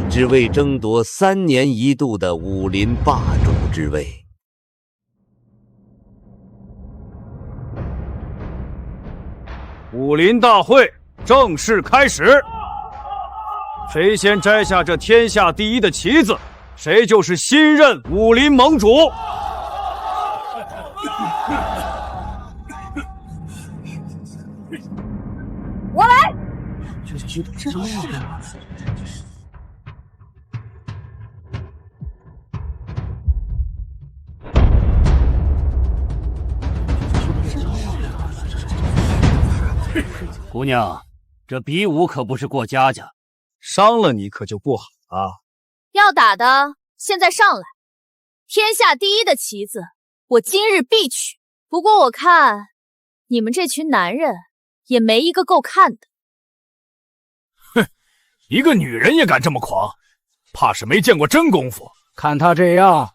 只为争夺3年一度的武林霸主之位。武林大会正式开始，谁先摘下这天下第一的旗子，谁就是新任武林盟主。我来。姑娘，这比武可不是过家家，伤了你可就不好了。要打的现在上来，天下第一的旗子我今日必取。不过我看你们这群男人也没一个够看的。哼，一个女人也敢这么狂，怕是没见过真功夫。看他这样，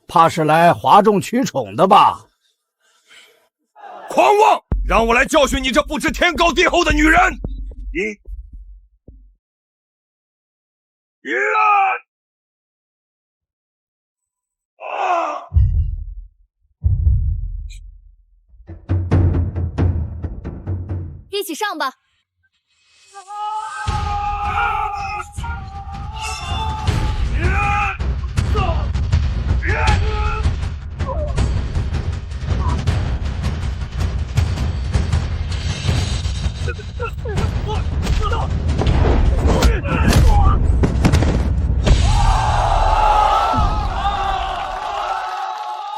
怕是来哗众取宠的吧？狂妄！让我来教训你这不知天高地厚的女人！一起上吧！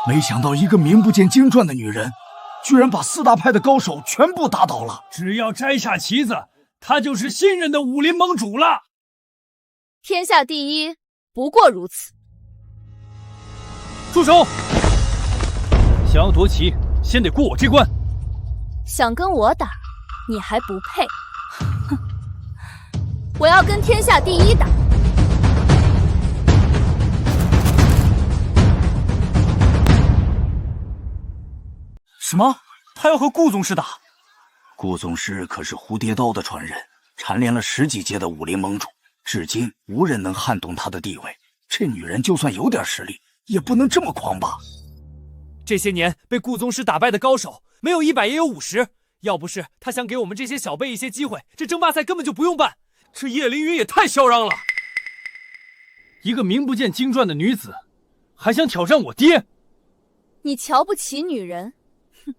没想到一个名不见经传的女人，居然把4大派的高手全部打倒了。只要摘下旗子，她就是新任的武林盟主了。天下第一不过如此。住手！想要夺旗，先得过我这关。想跟我打，你还不配。哼！我要跟天下第一打。什么？他要和顾宗师打？顾宗师可是蝴蝶刀的传人，蝉联了10几届的武林盟主，至今无人能撼动他的地位。这女人就算有点实力，也不能这么狂吧？这些年被顾宗师打败的高手，没有100也有50。要不是他想给我们这些小辈一些机会，这争霸赛根本就不用办。这叶凌云也太嚣张了！一个名不见经传的女子，还想挑战我爹？你瞧不起女人？哼！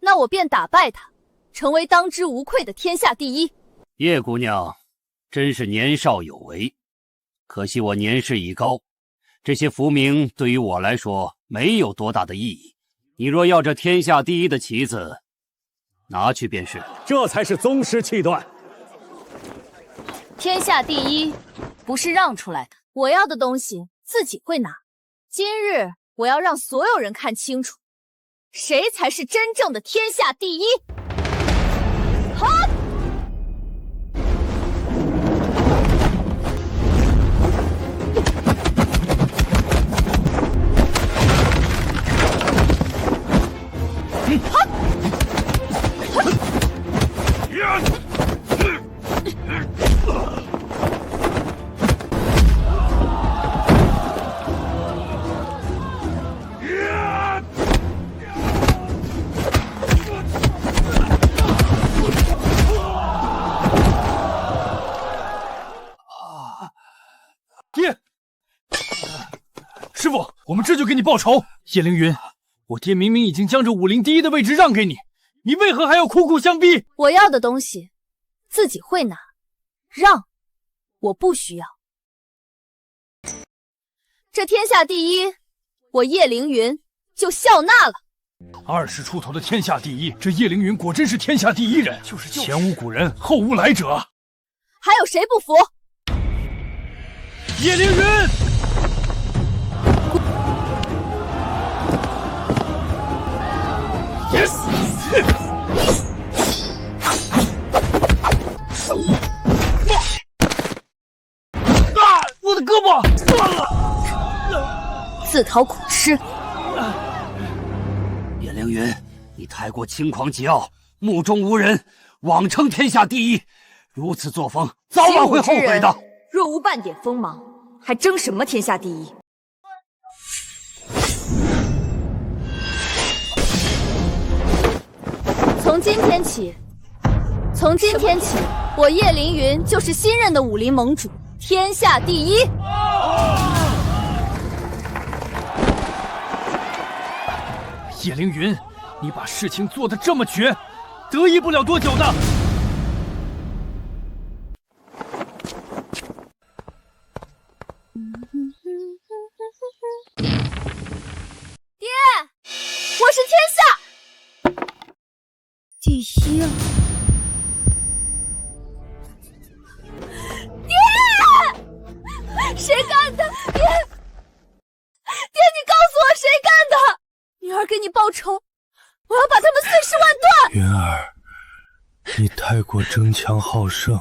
那我便打败她，成为当之无愧的天下第一。叶姑娘，真是年少有为，可惜我年事已高，这些浮名对于我来说没有多大的意义。你若要这天下第一的旗子，拿去便是。这才是宗师气段。天下第一不是让出来的，我要的东西自己会拿。今日我要让所有人看清楚，谁才是真正的天下第一。好！爹，师傅，我们这就给你报仇。叶凌云，我爹明明已经将这武林第一的位置让给你，你为何还要苦苦相逼？我要的东西自己会拿，让我不需要。这天下第一，我叶凌云就笑纳了。20出头的天下第一，这叶凌云果真是天下第一人，前无古人，后无来者。还有谁不服？叶凌云！我的胳膊断了！自讨苦吃。叶凌云，你太过轻狂桀骜，目中无人，妄称天下第一，如此作风，早晚会后悔的。入就无半点锋芒，还争什么天下第一？从今天起，我叶凌云就是新任的武林盟主，天下第一。叶凌云，你把事情做得这么绝，得意不了多久的。爹，我是天下第一啊！爹，谁干的？爹，你告诉我谁干的？女儿给你报仇，我要把他们碎尸万段！云儿，你太过争强好胜，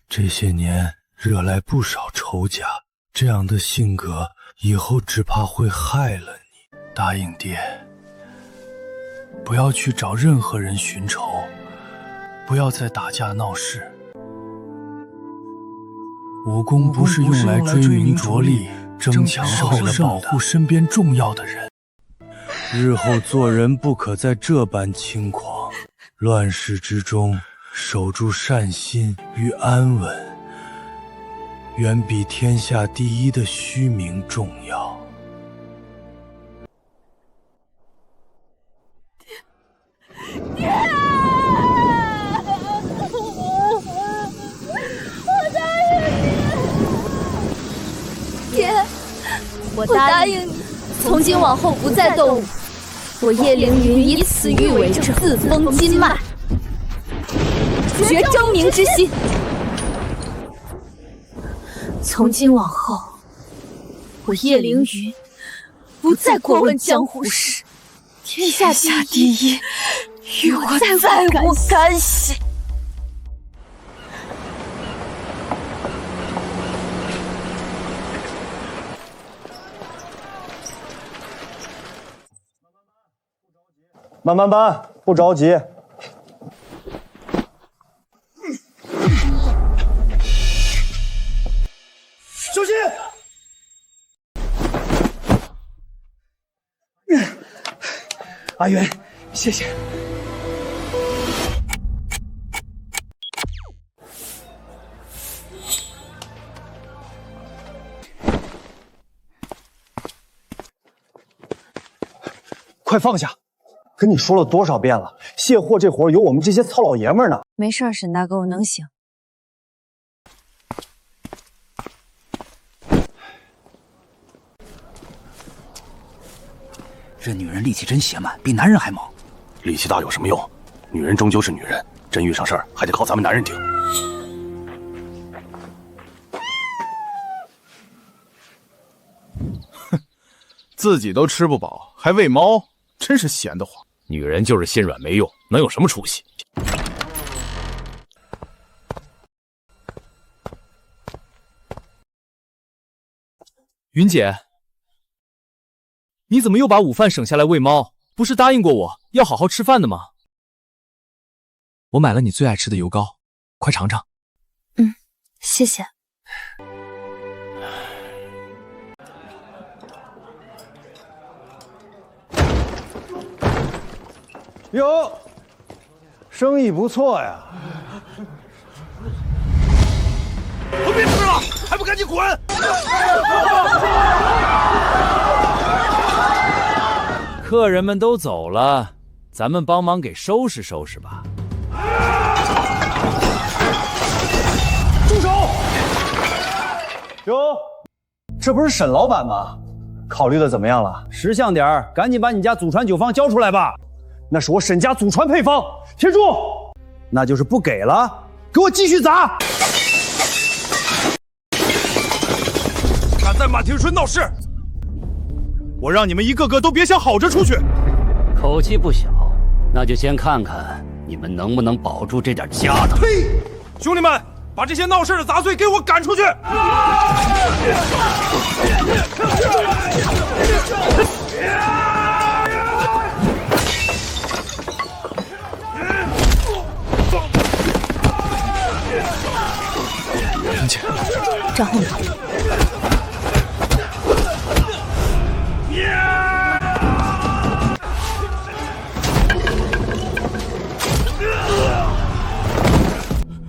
这些年惹来不少仇家，这样的性格以后只怕会害了你。答应爹，不要去找任何人寻仇，不要再打架闹事。武功不是用来追名逐利、争强好胜，是为了保护身边重要的人。日后做人不可再这般轻狂，乱世之中守住善心与安稳，远比天下第一的虚名重要。爹，我答应你。爹，我答应你，从今往后不再斗武。我叶凌云以此欲为这自封金脉，绝争名之心。从今往后，我叶凌云不再过问江湖事，天下第一，与我再无干系。慢慢搬，不着急。小心！阿元，谢谢。快放下！跟你说了多少遍了，卸货这活有我们这些糙老爷们儿呢。没事，沈大哥，我能行。这女人力气真邪蛮，比男人还猛。力气大有什么用？女人终究是女人，真遇上事儿还得靠咱们男人顶。哼，自己都吃不饱，还喂猫，真是闲得慌。女人就是心软没用，能有什么出息？云姐，你怎么又把午饭省下来喂猫？不是答应过我要好好吃饭的吗？我买了你最爱吃的油糕，快尝尝。嗯，谢谢。哟，生意不错呀！都别吃了，还不赶紧滚！客人们都走了，咱们帮忙给收拾收拾吧。住手！哟，这不是沈老板吗？考虑的怎么样了？识相点儿，赶紧把你家祖传酒方交出来吧！那是我沈家祖传配方，铁柱。那就是不给了，给我继续砸！敢在满庭春闹事，我让你们一个个都别想好着出去。口气不小，那就先看看你们能不能保住这点家当。嘿，兄弟们，把这些闹事的杂碎给我赶出去！云姐，站后面。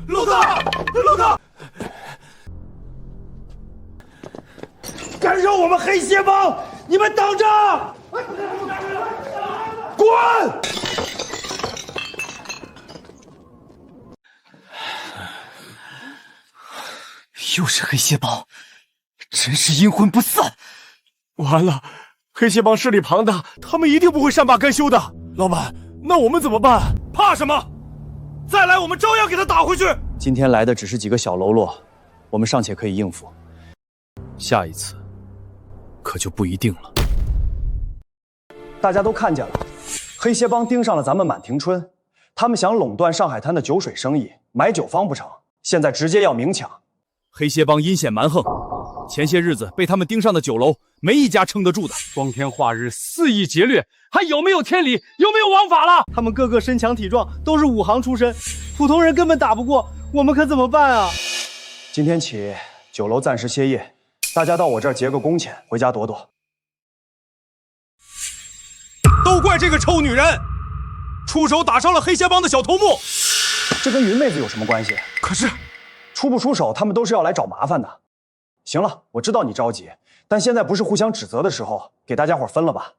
老大，老大，干扰我们黑鞋帮！你们等着！滚！又是黑鞋帮，真是阴魂不散！完了，黑鞋帮势力庞大，他们一定不会善罢甘休的。老板，那我们怎么办？怕什么？再来，我们照样给他打回去。今天来的只是几个小喽啰，我们尚且可以应付，下一次可就不一定了。大家都看见了，黑鞋帮盯上了咱们满庭春，他们想垄断上海滩的酒水生意，买酒方不成，现在直接要明抢。黑鞋帮阴险蛮横，前些日子被他们盯上的酒楼，没一家撑得住的。光天化日，肆意劫掠，还有没有天理？有没有王法了？他们个个身强体壮，都是武行出身，普通人根本打不过，我们可怎么办啊？今天起，酒楼暂时歇业，大家到我这儿结个工钱，回家躲躲。都怪这个臭女人，出手打伤了黑鞋帮的小头目。这跟云妹子有什么关系？可是，出不出手，他们都是要来找麻烦的。行了，我知道你着急，但现在不是互相指责的时候，给大家伙分了吧。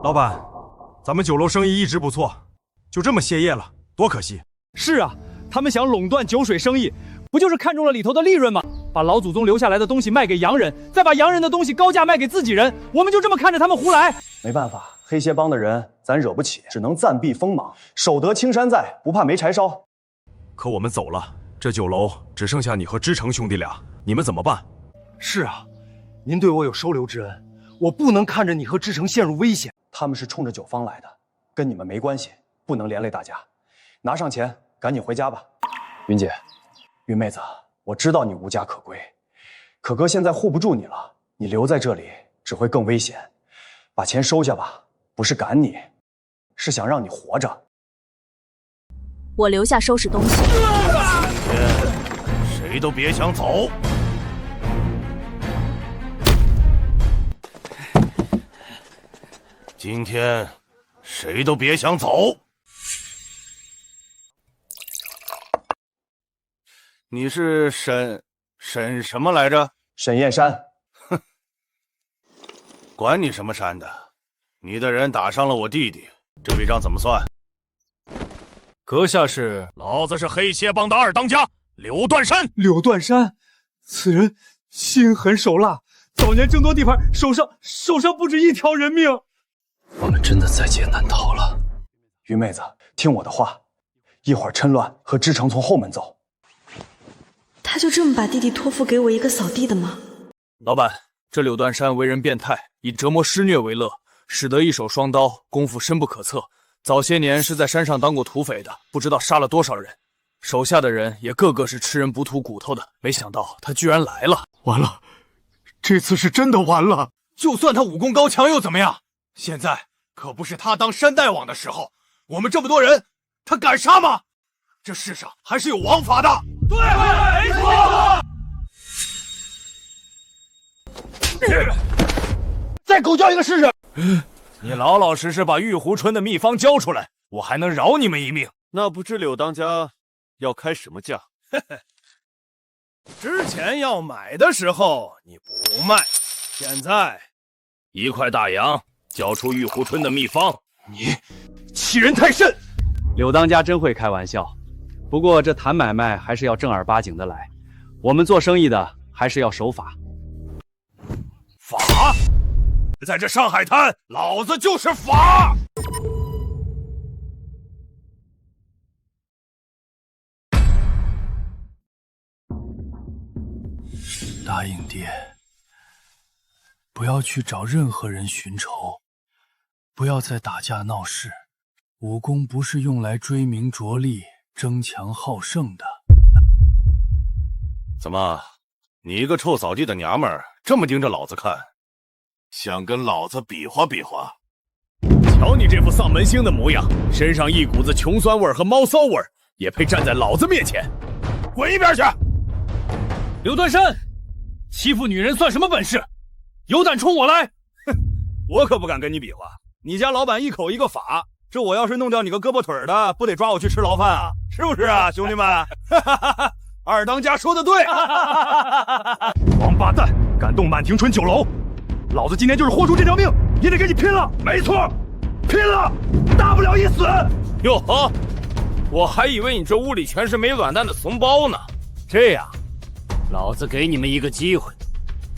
老板，咱们酒楼生意一直不错，就这么歇业了，多可惜。是啊，他们想垄断酒水生意，不就是看中了里头的利润吗？把老祖宗留下来的东西卖给洋人，再把洋人的东西高价卖给自己人，我们就这么看着他们胡来。没办法，黑鞋帮的人咱惹不起，只能暂避锋芒，守得青山在，不怕没柴烧。可我们走了，这酒楼只剩下你和知成兄弟俩，你们怎么办？是啊，您对我有收留之恩，我不能看着你和志成陷入危险。他们是冲着酒方来的，跟你们没关系，不能连累大家。拿上钱，赶紧回家吧。云姐，云妹子，我知道你无家可归，可哥现在护不住你了，你留在这里只会更危险。把钱收下吧，不是赶你，是想让你活着。我留下收拾东西。谁都别想走。今天谁都别想走。你是沈什么来着？沈燕山。哼，管你什么山的，你的人打伤了我弟弟，这笔账怎么算？阁下是？老子是黑鞋帮的二当家柳断山。柳断山，此人心狠手辣，早年争夺地盘，手上不止一条人命。我们真的在劫难逃了。云妹子，听我的话，一会儿趁乱和知成从后门走。他就这么把弟弟托付给我一个扫地的吗？老板，这柳断山为人变态，以折磨施虐为乐，使得一手双刀，功夫深不可测。早些年是在山上当过土匪的，不知道杀了多少人，手下的人也个个是吃人不吐骨头的。没想到他居然来了，完了，这次是真的完了。就算他武功高强又怎么样？现在可不是他当山大王的时候，我们这么多人，他敢杀吗？这世上还是有王法的。对，没错。再狗叫一个试试。你老老实实把玉壶春的秘方交出来，我还能饶你们一命。那不知柳当家要开什么价？之前要买的时候你不卖，现在1块大洋，交出玉壶春的秘方。你欺人太甚！柳当家真会开玩笑，不过这谈买卖还是要正儿八经的来，我们做生意的还是要守法。法？在这上海滩，老子就是法！答应爹，不要去找任何人寻仇，不要再打架闹事。武功不是用来追名逐利、争强好胜的。怎么，你一个臭扫地的娘们儿，这么盯着老子看，想跟老子比划比划？瞧你这副丧门星的模样，身上一股子穷酸味和猫骚味，也配站在老子面前？滚一边去！刘段山，欺负女人算什么本事？有胆冲我来！哼，我可不敢跟你比划。你家老板一口一个法，这我要是弄掉你个胳膊腿的，不得抓我去吃牢饭啊？是不是啊，兄弟们？二当家说的对。王八蛋，敢动满庭春酒楼，老子今天就是豁出这条命也得跟你拼了！没错，拼了，大不了一死。哟呵，我还以为你这屋里全是没卵蛋的怂包呢。这样，老子给你们一个机会，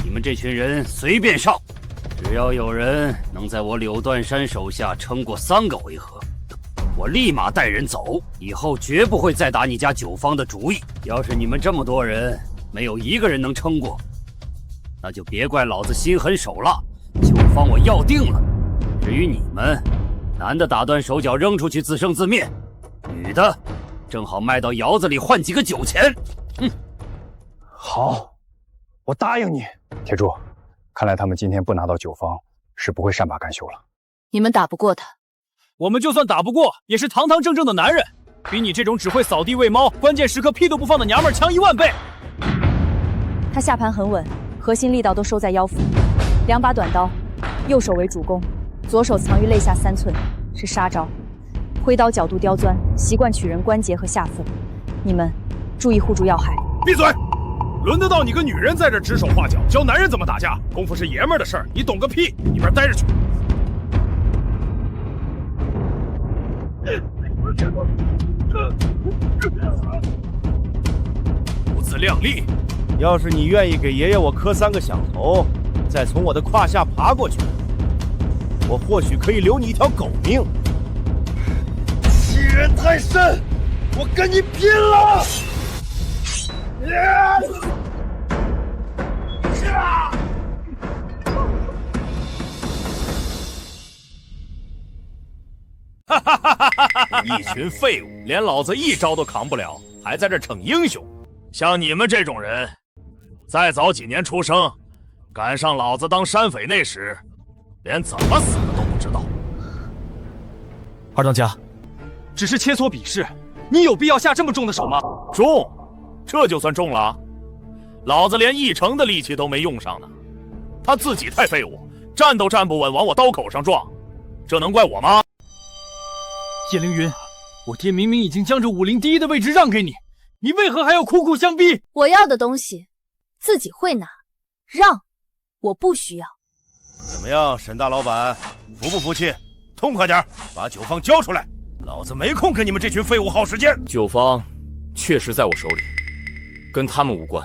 你们这群人随便上，只要有人能在我柳断山手下撑过3个回合，我立马带人走，以后绝不会再打你家酒坊的主意。要是你们这么多人没有一个人能撑过，那就别怪老子心狠手辣，酒坊我要定了。至于你们，男的打断手脚扔出去自生自灭，女的正好卖到窑子里换几个酒钱。好，我答应你。铁柱，看来他们今天不拿到酒坊，是不会善罢甘休了。你们打不过他，我们就算打不过，也是堂堂正正的男人，比你这种只会扫地喂猫、关键时刻屁都不放的娘们儿强10000倍。他下盘很稳，核心力道都收在腰腹，2把短刀，右手为主攻，左手藏于肋下3寸，是杀招。挥刀角度刁钻，习惯取人关节和下腹。你们注意护住要害。闭嘴！轮得到你个女人在这指手画脚，教男人怎么打架？功夫是爷们儿的事儿，你懂个屁！一边待着去。不自量力！要是你愿意给爷爷我磕3个响头，再从我的胯下爬过去，我或许可以留你一条狗命。欺人太甚，我跟你拼了！一群废物，连老子一招都扛不了，还在这逞英雄。像你们这种人，再早几年出生，赶上老子当山匪那时，连怎么死的都不知道。二当家，只是切磋比试，你有必要下这么重的手吗？重，这就算重了？老子连1成的力气都没用上呢，他自己太废物，站都站不稳，往我刀口上撞，这能怪我吗？叶凌云，我爹明明已经将这武林第1的位置让给你，你为何还要苦苦相逼？我要的东西自己会拿，让我不需要。怎么样，沈大老板，服不服气？痛快点，把酒坊交出来！老子没空跟你们这群废物耗时间。酒坊确实在我手里，跟他们无关，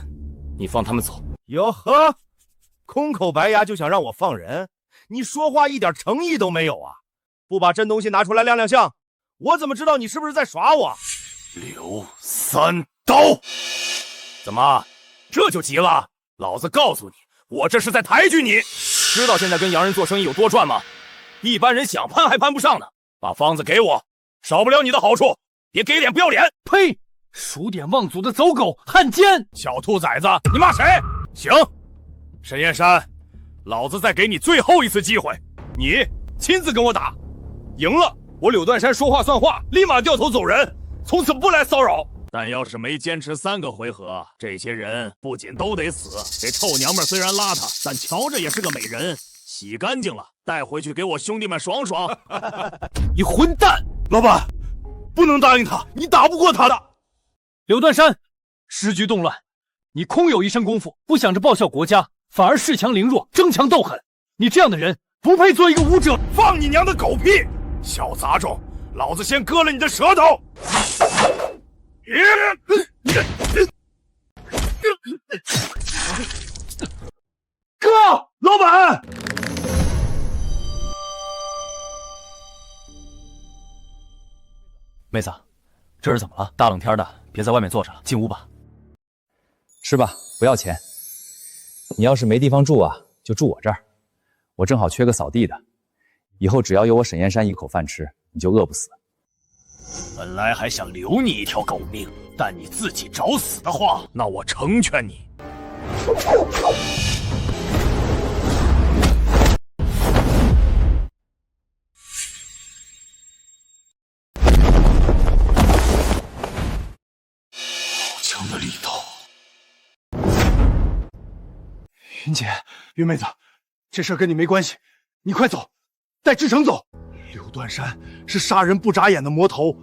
你放他们走。哟呵，空口白牙就想让我放人？你说话一点诚意都没有啊！不把真东西拿出来亮亮相，我怎么知道你是不是在耍我？刘3刀！怎么，这就急了？老子告诉你，我这是在抬举你。知道现在跟洋人做生意有多赚吗？一般人想攀还攀不上呢。把方子给我，少不了你的好处，别给脸不要脸！呸！数典忘祖的走狗汉奸！小兔崽子，你骂谁？行，沈燕山，老子再给你最后一次机会，你亲自跟我打，赢了我柳断山说话算话，立马掉头走人，从此不来骚扰。但要是没坚持3个回合，这些人不仅都得死，这臭娘们虽然邋遢，但瞧着也是个美人，洗干净了带回去给我兄弟们爽爽。你混蛋！老板，不能答应他，你打不过他的。柳断山，时局动乱，你空有一身功夫，不想着报效国家，反而恃强凌弱，争强斗狠。你这样的人不配做一个武者。放你娘的狗屁！小杂种，老子先割了你的舌头！哥，老板！妹子，这是怎么了？大冷天的，别在外面坐着了，进屋吧。吃吧，不要钱。你要是没地方住啊，就住我这儿。我正好缺个扫地的，以后只要有我沈燕山一口饭吃，你就饿不死。本来还想留你一条狗命，但你自己找死的话，那我成全你。云姐，云妹子，这事跟你没关系，你快走，带志成走。柳断山是杀人不眨眼的魔头，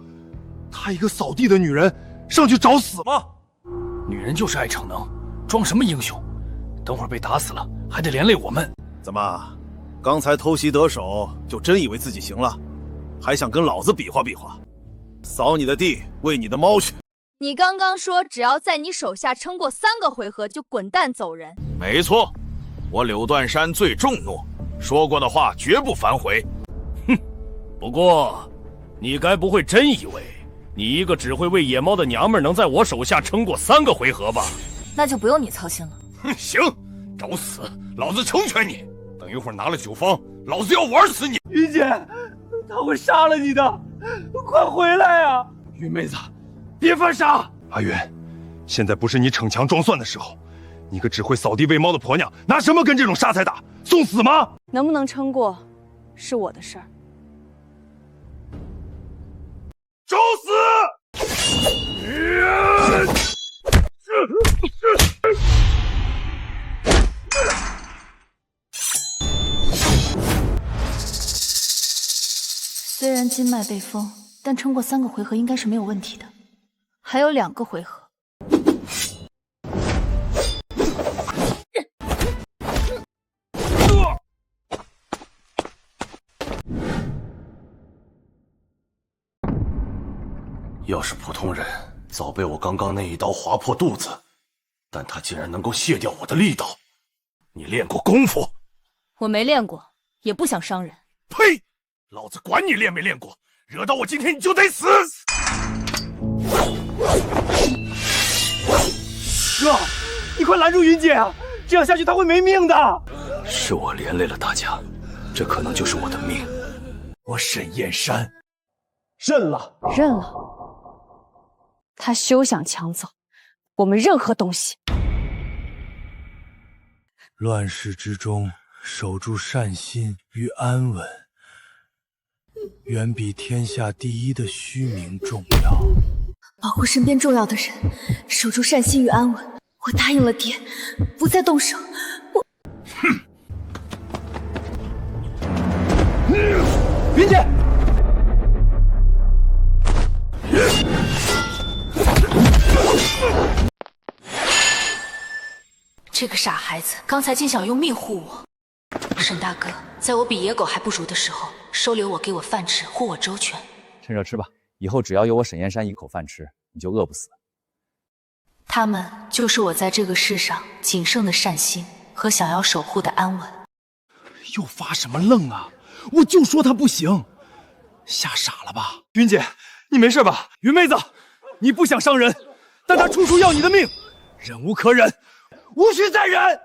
他一个扫地的女人上去找死吗？女人就是爱逞能，装什么英雄？等会儿被打死了，还得连累我们。怎么，刚才偷袭得手，就真以为自己行了，还想跟老子比划比划？扫你的地，喂你的猫去！你刚刚说只要在你手下撑过3个回合就滚蛋走人。没错，我柳断山最重诺，说过的话绝不反悔。哼，不过，你该不会真以为你一个只会喂野猫的娘们能在我手下撑过3个回合吧？那就不用你操心了。哼，行，找死，老子成全你。等一会儿拿了酒方，老子要玩死你！云姐，他会杀了你的，快回来呀！云妹子，别犯傻！阿云，现在不是你逞强装蒜的时候。你个只会扫地喂猫的婆娘，拿什么跟这种沙才打？送死吗？能不能撑过，是我的事儿。找死！虽然经脉被封，但撑过3个回合应该是没有问题的。还有2个回合。要是普通人，早被我刚刚那一刀划破肚子，但他竟然能够卸掉我的力道。你练过功夫？我没练过，也不想伤人。呸！老子管你练没练过，惹到我今天你就得死！哥，你快拦住云姐啊！这样下去她会没命的。是我连累了大家，这可能就是我的命。我沈燕山认了，认了。他休想抢走我们任何东西。乱世之中，守住善心与安稳，远比天下第一的虚名重要。保护身边重要的人，守住善心与安稳。我答应了爹，不再动手。我，哼！云姐。这个傻孩子，刚才竟想用命护我。沈大哥，在我比野狗还不如的时候，收留我，给我饭吃，护我周全。趁热吃吧，以后只要有我沈燕山一口饭吃，你就饿不死。他们就是我在这个世上仅剩的善心和想要守护的安稳。又发什么愣啊？我就说他不行，吓傻了吧？云姐，你没事吧？云妹子，你不想伤人，但他处处要你的命，忍无可忍，无需再忍。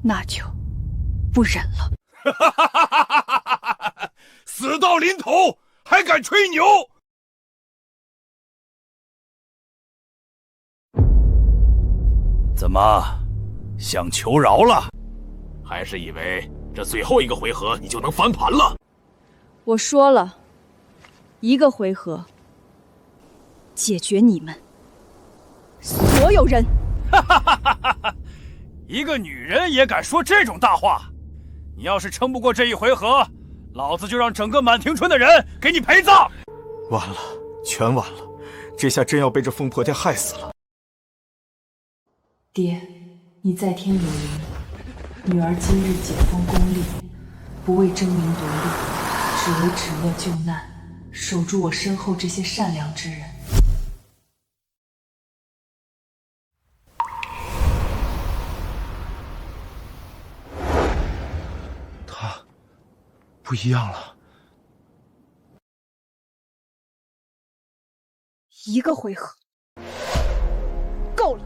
那就不忍了。死到临头还敢吹牛？怎么，想求饶了？还是以为这最后一个回合你就能翻盘了？我说了，1个回合解决你们所有人。一个女人也敢说这种大话？你要是撑不过这一回合，老子就让整个满庭春的人给你陪葬！完了，全完了，这下真要被这疯婆家害死了。爹，你在天有灵，女儿今日解封功力，不为争名夺利，只为止恶救难，守住我身后这些善良之人。他不一样了。1个回合够了。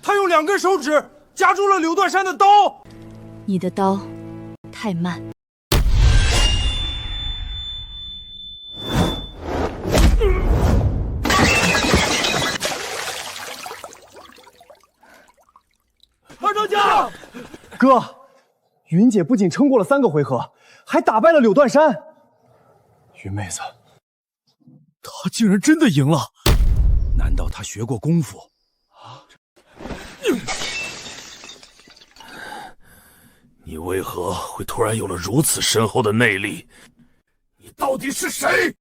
他用2根手指夹住了柳断山的刀。你的刀太慢。哥，云姐不仅撑过了3个回合，还打败了柳断山。云妹子，她竟然真的赢了！难道她学过功夫？你为何会突然有了如此深厚的内力？你到底是谁？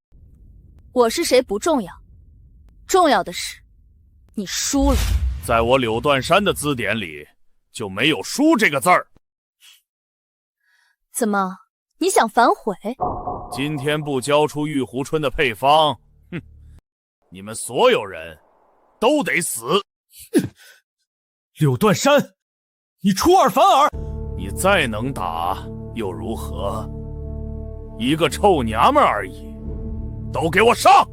我是谁不重要，重要的是你输了。在我柳断山的字典里，就没有输这个字儿。怎么，你想反悔？今天不交出玉壶春的配方，哼，你们所有人都得死。柳断山，你出尔反尔！你再能打又如何？一个臭娘们而已，都给我上！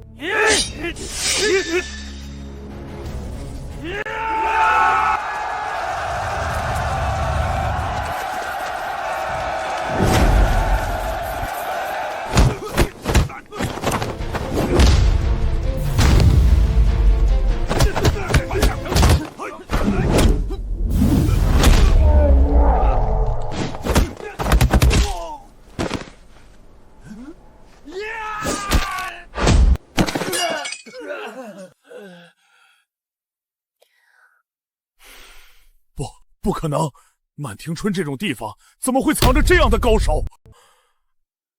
不可能！满庭春这种地方怎么会藏着这样的高手？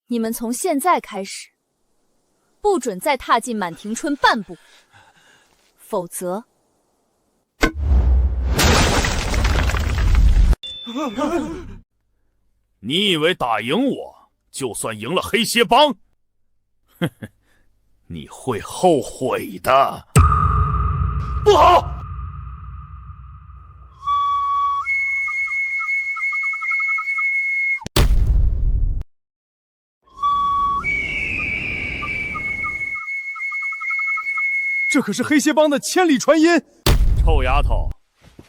你们从现在开始，不准再踏进满庭春半步，否则……你以为打赢我，就算赢了黑蝎帮？哼哼，你会后悔的！不好！这可是黑蝎帮的千里传音。臭丫头，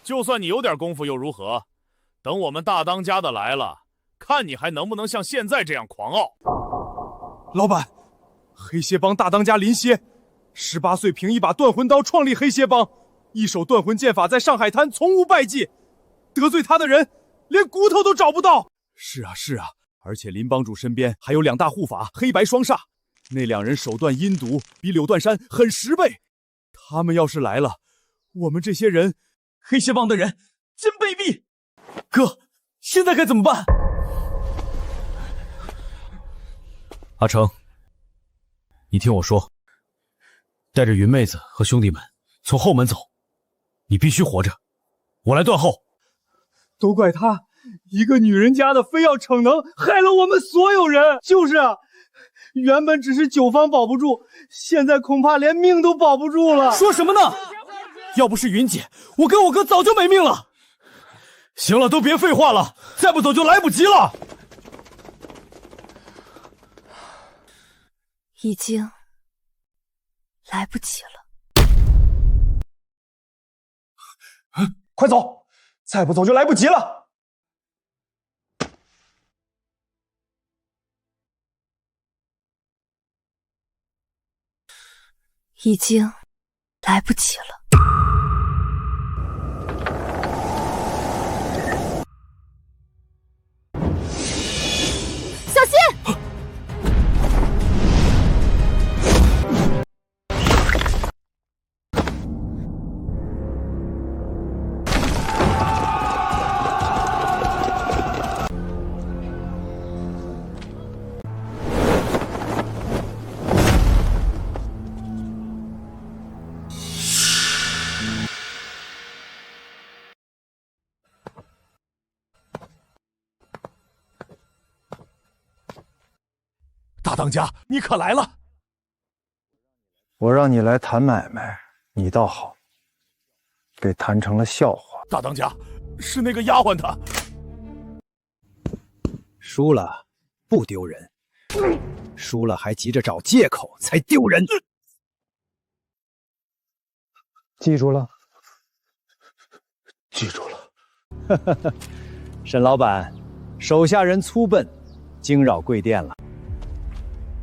就算你有点功夫又如何？等我们大当家的来了，看你还能不能像现在这样狂傲。老板，黑蝎帮大当家林蝎，18岁凭一把断魂刀创立黑蝎帮，一手断魂剑法在上海滩从无败绩，得罪他的人连骨头都找不到。是啊是啊，而且林帮主身边还有2大护法黑白双煞，那2人手段阴毒，比柳断山狠10倍。他们要是来了，我们这些人，黑蝎帮的人真卑鄙。哥，现在该怎么办？阿成，你听我说，带着云妹子和兄弟们从后门走，你必须活着，我来断后。都怪她，一个女人家的非要逞能，害了我们所有人。就是啊，原本只是酒坊保不住，现在恐怕连命都保不住了。说什么呢？要不是云姐，我跟我哥早就没命了。行了，都别废话了，再不走就来不及了。已经来不及了。快走，再不走就来不及了。已经来不及了。小心！大当家，你可来了！我让你来谈买卖，你倒好，被谈成了笑话。大当家，是那个丫鬟她。输了不丢人，输了还急着找借口才丢人。记住了？记住了。沈老板，手下人粗笨，惊扰贵店了。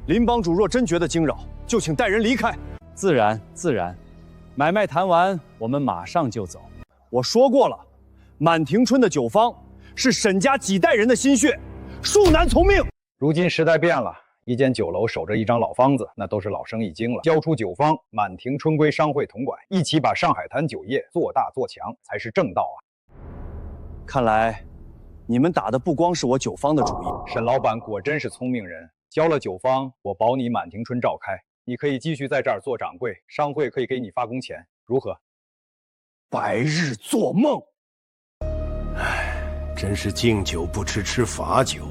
林帮主若真觉得惊扰，就请带人离开。自然，自然。买卖谈完，我们马上就走。我说过了，满庭春的酒坊是沈家几代人的心血，恕难从命。如今时代变了，一间酒楼守着一张老方子，那都是老生意经了。交出酒坊，满庭春归商会统管，一起把上海滩酒业做大做强，才是正道啊！看来，你们打的不光是我酒坊的主意。沈老板果真是聪明人，交了酒坊，我保你满庭春召开，你可以继续在这儿做掌柜，商会可以给你发工钱，如何？白日做梦。唉，真是敬酒不吃吃罚酒。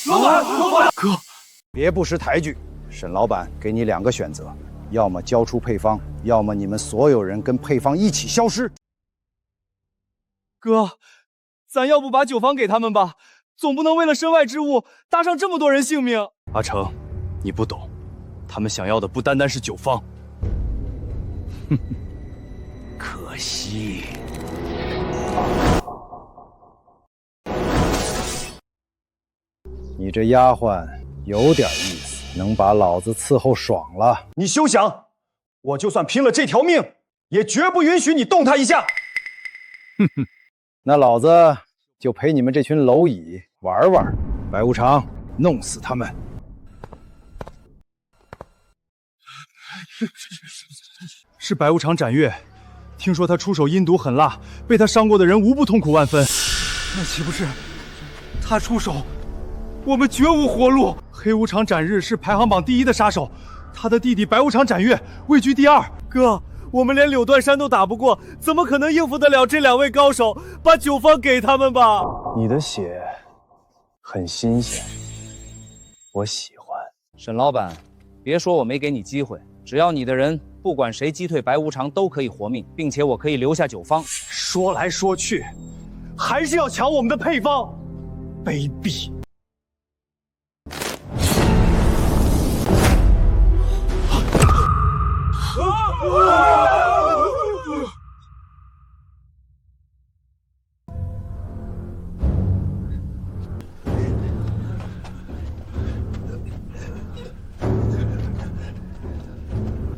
老板，哥，别不识抬举。沈老板给你2个选择，要么交出配方，要么你们所有人跟配方一起消失。哥，咱要不把酒坊给他们吧？总不能为了身外之物搭上这么多人性命。阿成，你不懂，他们想要的不单单是酒坊。哼，可惜。你这丫鬟有点意思，能把老子伺候爽了。你休想！我就算拼了这条命，也绝不允许你动他一下。哼哼，那老子就陪你们这群蝼蚁玩玩。白无常，弄死他们！是白无常斩月，听说他出手阴毒狠辣，被他伤过的人无不痛苦万分。那岂不是他出手？我们绝无活路。黑无常斩日是排行榜第1的杀手，他的弟弟白无常斩月位居第2。哥，我们连柳断山都打不过，怎么可能应付得了这2位高手？把酒坊给他们吧。你的血很新鲜，我喜欢。沈老板，别说我没给你机会，只要你的人不管谁击退白无常都可以活命，并且我可以留下酒坊。说来说去，还是要抢我们的配方，卑鄙！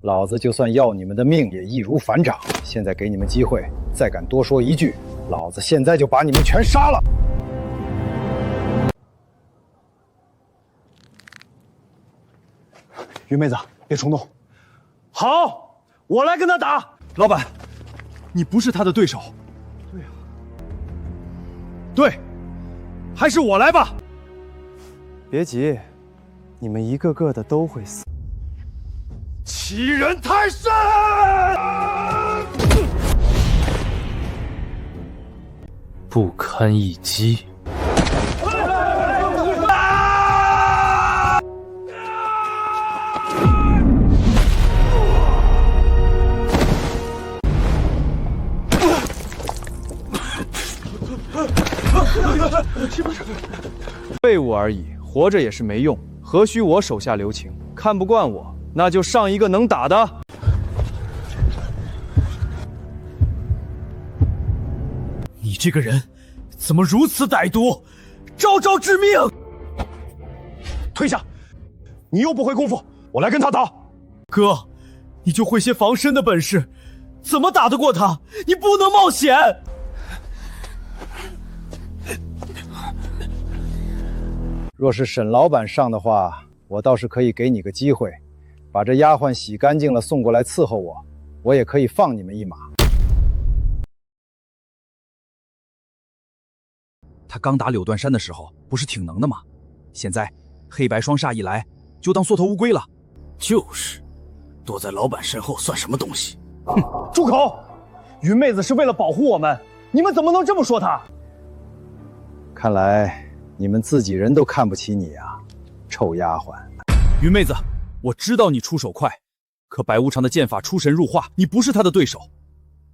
老子就算要你们的命也易如反掌。现在给你们机会，再敢多说一句，老子现在就把你们全杀了！云妹子，别冲动。好，我来跟他打。老板，你不是他的对手。对啊，对，还是我来吧。别急，你们一个个的都会死。欺人太甚！不堪一击。废物而已，活着也是没用，何须我手下留情？看不惯我，那就上一个能打的。你这个人怎么如此歹毒，招招致命！退下！你又不会功夫，我来跟他打。哥，你就会些防身的本事，怎么打得过他？你不能冒险！若是沈老板上的话，我倒是可以给你个机会，把这丫鬟洗干净了送过来伺候我，我也可以放你们一马。他刚打柳断山的时候不是挺能的吗？现在黑白双煞一来，就当缩头乌龟了。就是，躲在老板身后算什么东西？哼，住口！云妹子是为了保护我们，你们怎么能这么说她？看来你们自己人都看不起你啊，臭丫鬟！云妹子，我知道你出手快，可白无常的剑法出神入化，你不是他的对手。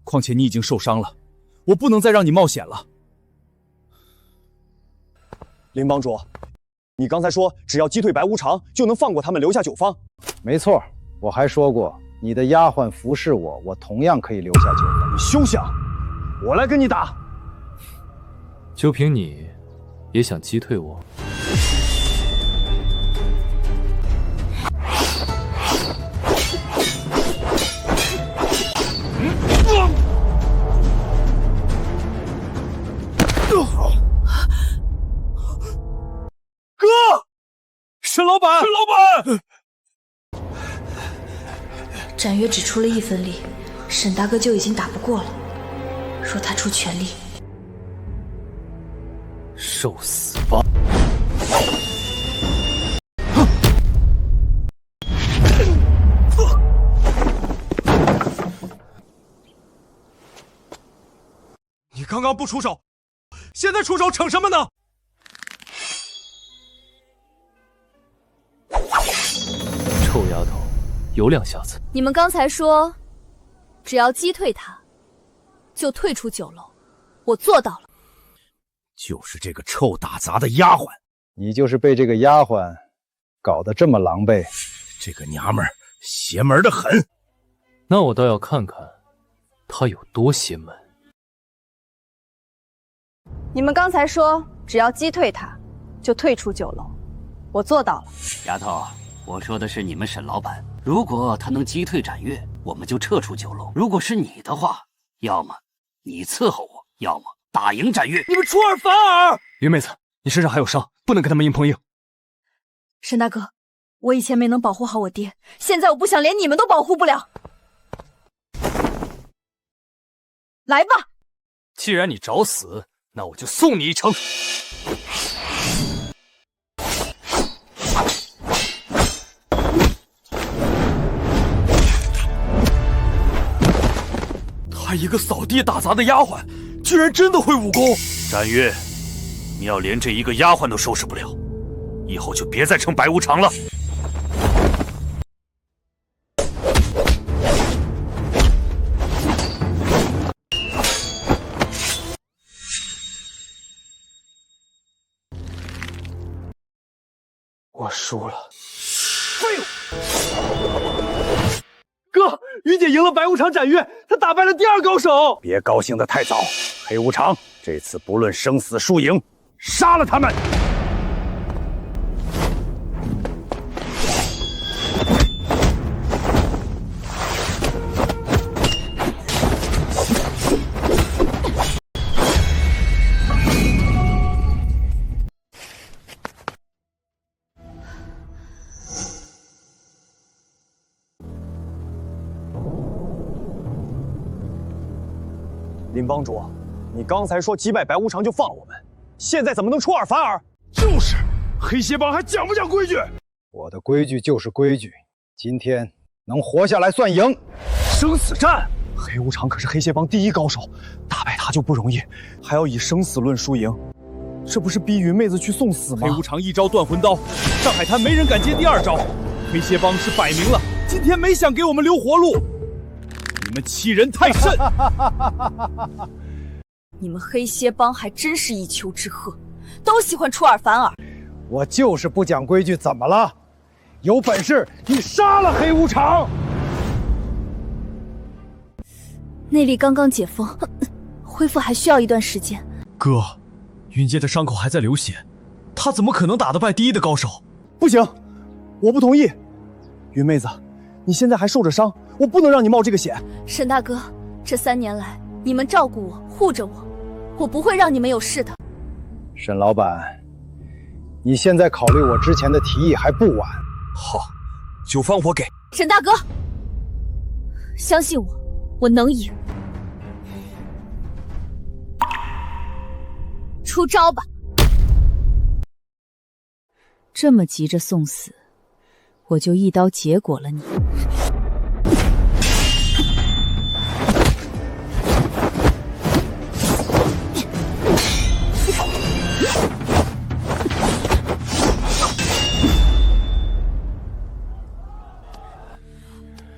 况且你已经受伤了，我不能再让你冒险了。林帮主，你刚才说只要击退白无常，就能放过他们，留下酒坊。没错，我还说过，你的丫鬟服侍我，我同样可以留下酒坊。你休想！我来跟你打。就凭你，也想击退我？展越只出了1分力，沈大哥就已经打不过了。若他出全力，受死吧！你刚刚不出手，现在出手逞什么呢？臭丫头，有两下子。你们刚才说，只要击退他，就退出酒楼。我做到了。就是这个臭打杂的丫鬟，你就是被这个丫鬟搞得这么狼狈。这个娘们儿邪门的很。那我倒要看看她有多邪门。你们刚才说只要击退他，就退出酒楼，我做到了。丫头，我说的是你们沈老板，如果他能击退展越，我们就撤出酒楼；如果是你的话，要么你伺候我，要么打赢展越。你们出尔反尔！云妹子，你身上还有伤，不能跟他们硬碰硬。沈大哥，我以前没能保护好我爹，现在我不想连你们都保护不了。来吧！既然你找死，那我就送你一程。她一个扫地打杂的丫鬟，居然真的会武功！展越，你要连这一个丫鬟都收拾不了，以后就别再称白无常了。我输了。废物！哥，云姐赢了白无常展越，她打败了第2高手。别高兴得太早，黑无常，这次不论生死输赢，杀了他们！林帮主，你刚才说击败白无常就放了我们，现在怎么能出尔反尔？就是，黑鞋帮还讲不讲规矩？我的规矩就是规矩，今天能活下来算赢。生死战，黑无常可是黑鞋帮第1高手，打败他就不容易，还要以生死论输赢，这不是逼云妹子去送死吗？黑无常一招断魂刀，上海滩没人敢接第2招，黑鞋帮是摆明了今天没想给我们留活路。你们欺人太甚！你们黑蝎帮还真是一丘之貉，都喜欢出尔反尔。我就是不讲规矩，怎么了？有本事你杀了黑无常！内力刚刚解封，恢复还需要一段时间。哥，云阶的伤口还在流血，他怎么可能打得败第1的高手？不行，我不同意。云妹子，你现在还受着伤，我不能让你冒这个险。沈大哥，这3年来你们照顾我，护着我，我不会让你们有事的。沈老板，你现在考虑我之前的提议还不晚。好，酒方我给。沈大哥，相信我，我能赢。出招吧！这么急着送死，我就一刀结果了你。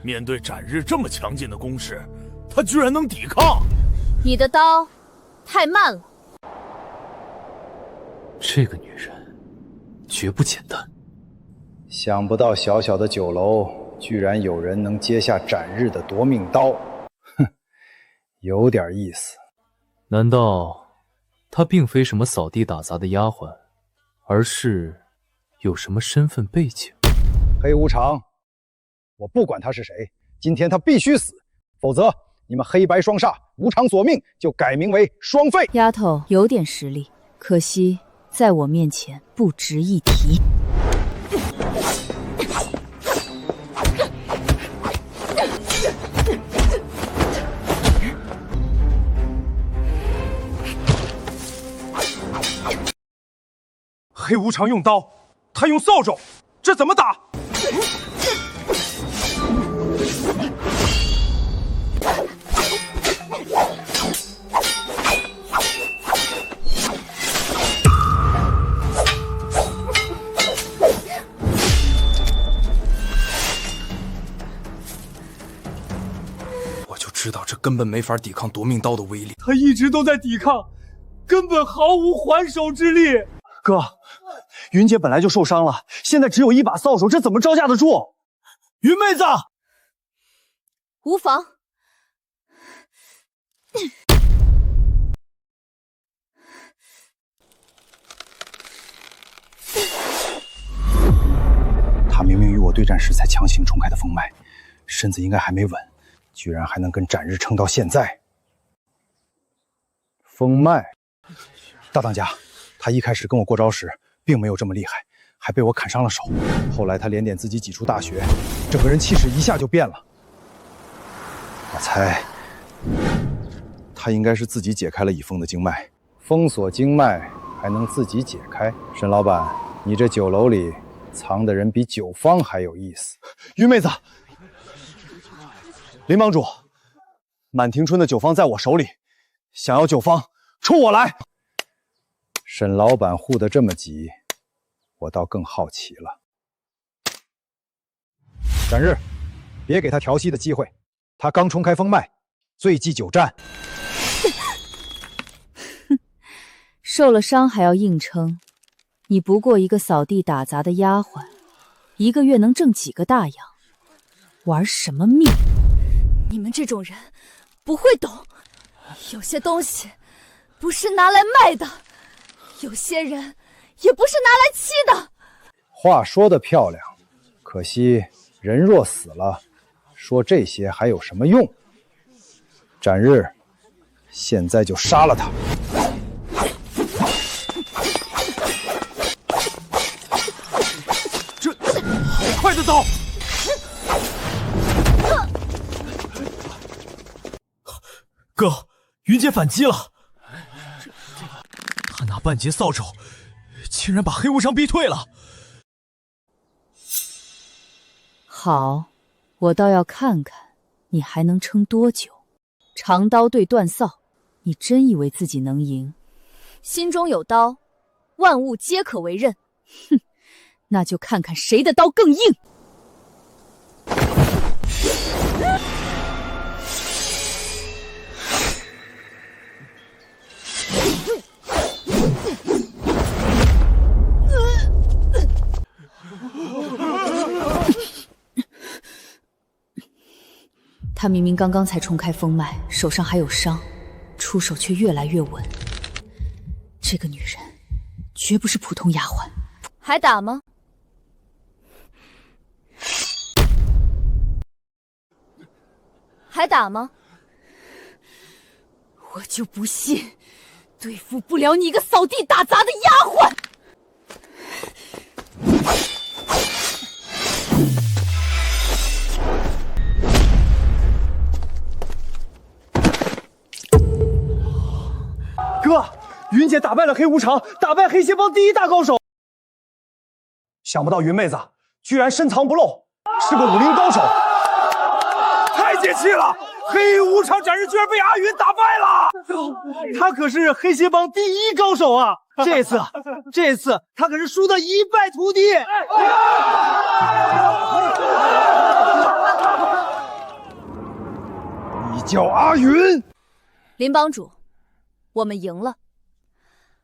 面对展日这么强劲的攻势，他居然能抵抗。你的刀太慢了。这个女人绝不简单。想不到小小的酒楼，居然有人能接下展日的夺命刀，哼，有点意思。难道她并非什么扫地打杂的丫鬟，而是有什么身份背景？黑无常，我不管他是谁，今天他必须死，否则你们黑白双煞，无常索命，就改名为双废。丫头有点实力，可惜在我面前不值一提。黑无常用刀，他用扫帚，这怎么打？我就知道这根本没法抵抗夺命刀的威力。他一直都在抵抗，根本毫无还手之力。哥，云姐本来就受伤了，现在只有一把扫帚，这怎么招架得住？云妹子，无妨。他明明与我对战时才强行冲开的风脉，身子应该还没稳，居然还能跟斩日撑到现在。风脉，大当家，他一开始跟我过招时并没有这么厉害，还被我砍伤了手。后来他连点自己挤出大血，整个人气势一下就变了。我猜，他应该是自己解开了以风的经脉。封锁经脉还能自己解开？沈老板，你这酒楼里藏的人比酒坊还有意思。云妹子，林帮主，满庭春的酒坊在我手里，想要酒坊，冲我来！沈老板护得这么急，我倒更好奇了。斩日，别给他调戏的机会，他刚冲开风脉，罪忌久战。受了伤还要硬撑，你不过一个扫地打杂的丫鬟，一个月能挣几个大洋？玩什么命？你们这种人不会懂，有些东西不是拿来卖的，有些人也不是拿来欺的。话说得漂亮，可惜人若死了，说这些还有什么用？斩日，现在就杀了他！这好快的刀！哥，云姐反击了！他拿半截扫帚，竟然把黑无常逼退了。好，我倒要看看你还能撑多久。长刀对断扫，你真以为自己能赢？心中有刀，万物皆可为刃。哼，那就看看谁的刀更硬。他明明刚刚才冲开风脉，手上还有伤，出手却越来越稳。这个女人绝不是普通丫鬟。还打吗？还打吗？我就不信对付不了你一个扫地打杂的丫鬟！哥，云姐打败了黑无常，打败黑蝎帮第一大高手。想不到云妹子居然深藏不露，是个武林高手，太解气了！黑无常斩日居然被阿云打败了，他可是黑蝎帮第一高手啊！这次他可是输得一败涂地。你叫阿云？林帮主，我们赢了。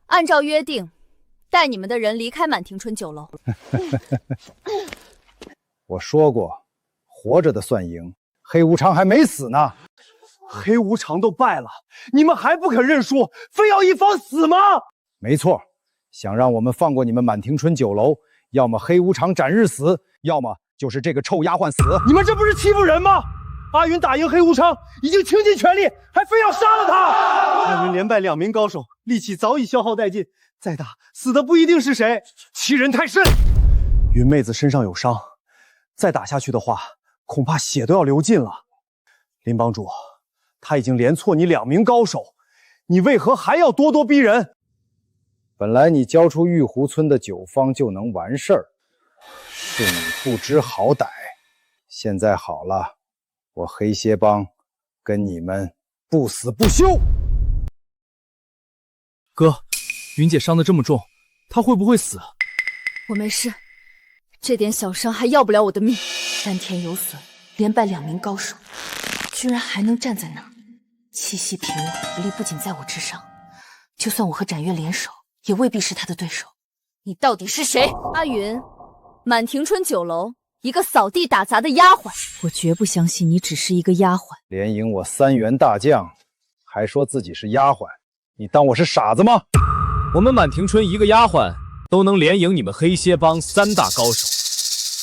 按照约定，带你们的人离开满庭春酒楼。我说过，活着的算赢，黑无常还没死呢。黑无常都败了，你们还不肯认输，非要一方死吗？没错，想让我们放过你们满庭春酒楼，要么黑无常斩日死，要么就是这个臭丫鬟死。你们这不是欺负人吗？阿云打赢黑无常，已经倾尽全力，还非要杀了他。阿云连败2名高手，力气早已消耗殆尽，再打死的不一定是谁，欺人太甚。云妹子身上有伤，再打下去的话，恐怕血都要流尽了。林帮主，他已经连挫你2名高手，你为何还要咄咄逼人？本来你交出玉湖村的酒坊就能完事儿，是你不知好歹。现在好了，我黑蝎帮跟你们不死不休。哥，云姐伤得这么重，她会不会死？我没事，这点小伤还要不了我的命。丹田有损，连败2名高手，居然还能站在那儿，气息凭我，实力不仅在我之上，就算我和展月联手，也未必是他的对手。你到底是谁？阿云，满庭春酒楼一个扫地打杂的丫鬟。我绝不相信你只是一个丫鬟。连赢我3员大将，还说自己是丫鬟，你当我是傻子吗？我们满庭春一个丫鬟都能连赢你们黑蝎帮3大高手，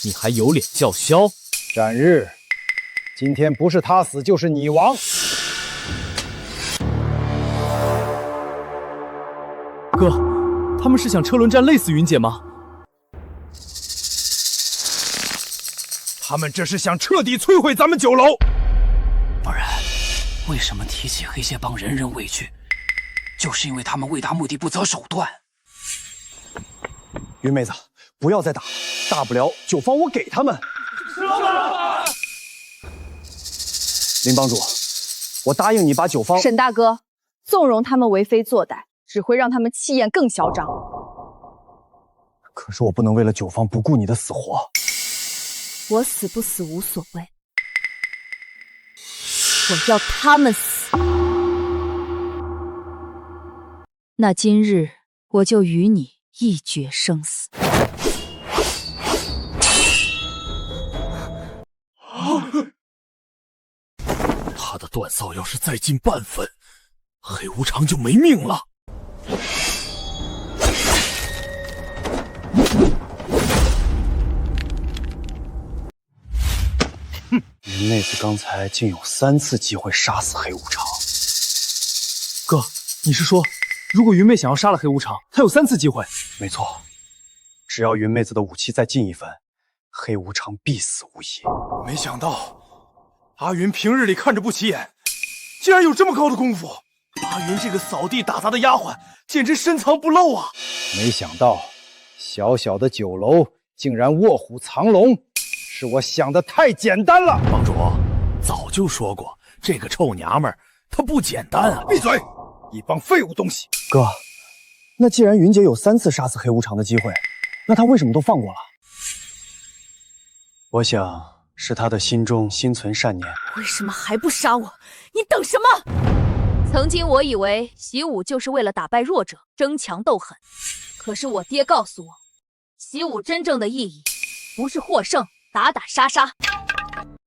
你还有脸叫嚣？展日，今天不是他死就是你亡。哥，他们是想车轮战累死云姐吗？他们这是想彻底摧毁咱们酒楼。不然，为什么提起黑蝎帮人人畏惧？就是因为他们为达目的不择手段。云妹子，不要再打了，大不了酒坊我给他们。林帮主，我答应你把酒坊。沈大哥，纵容他们为非作歹，只会让他们气焰更嚣张。可是我不能为了酒坊不顾你的死活。我死不死无所谓，我要他们死。那今日我就与你一决生死。他的锻造要是再进半分，黑无常就没命了。云妹子刚才竟有3次机会杀死黑无常。哥，你是说，如果云妹想要杀了黑无常，她有3次机会？没错，只要云妹子的武器再进1分，黑无常必死无疑。没想到阿云平日里看着不起眼，竟然有这么高的功夫。阿云这个扫地打杂的丫鬟，简直深藏不露啊！没想到，小小的酒楼竟然卧虎藏龙，是我想的太简单了。帮主，早就说过，这个臭娘们儿她不简单啊！闭嘴，一帮废物东西！哥，那既然云姐有3次杀死黑无常的机会，那她为什么都放过了？我想是她的心中心存善念。为什么还不杀我？你等什么？曾经我以为习武就是为了打败弱者，争强斗狠。可是我爹告诉我，习武真正的意义不是获胜，打打杀杀。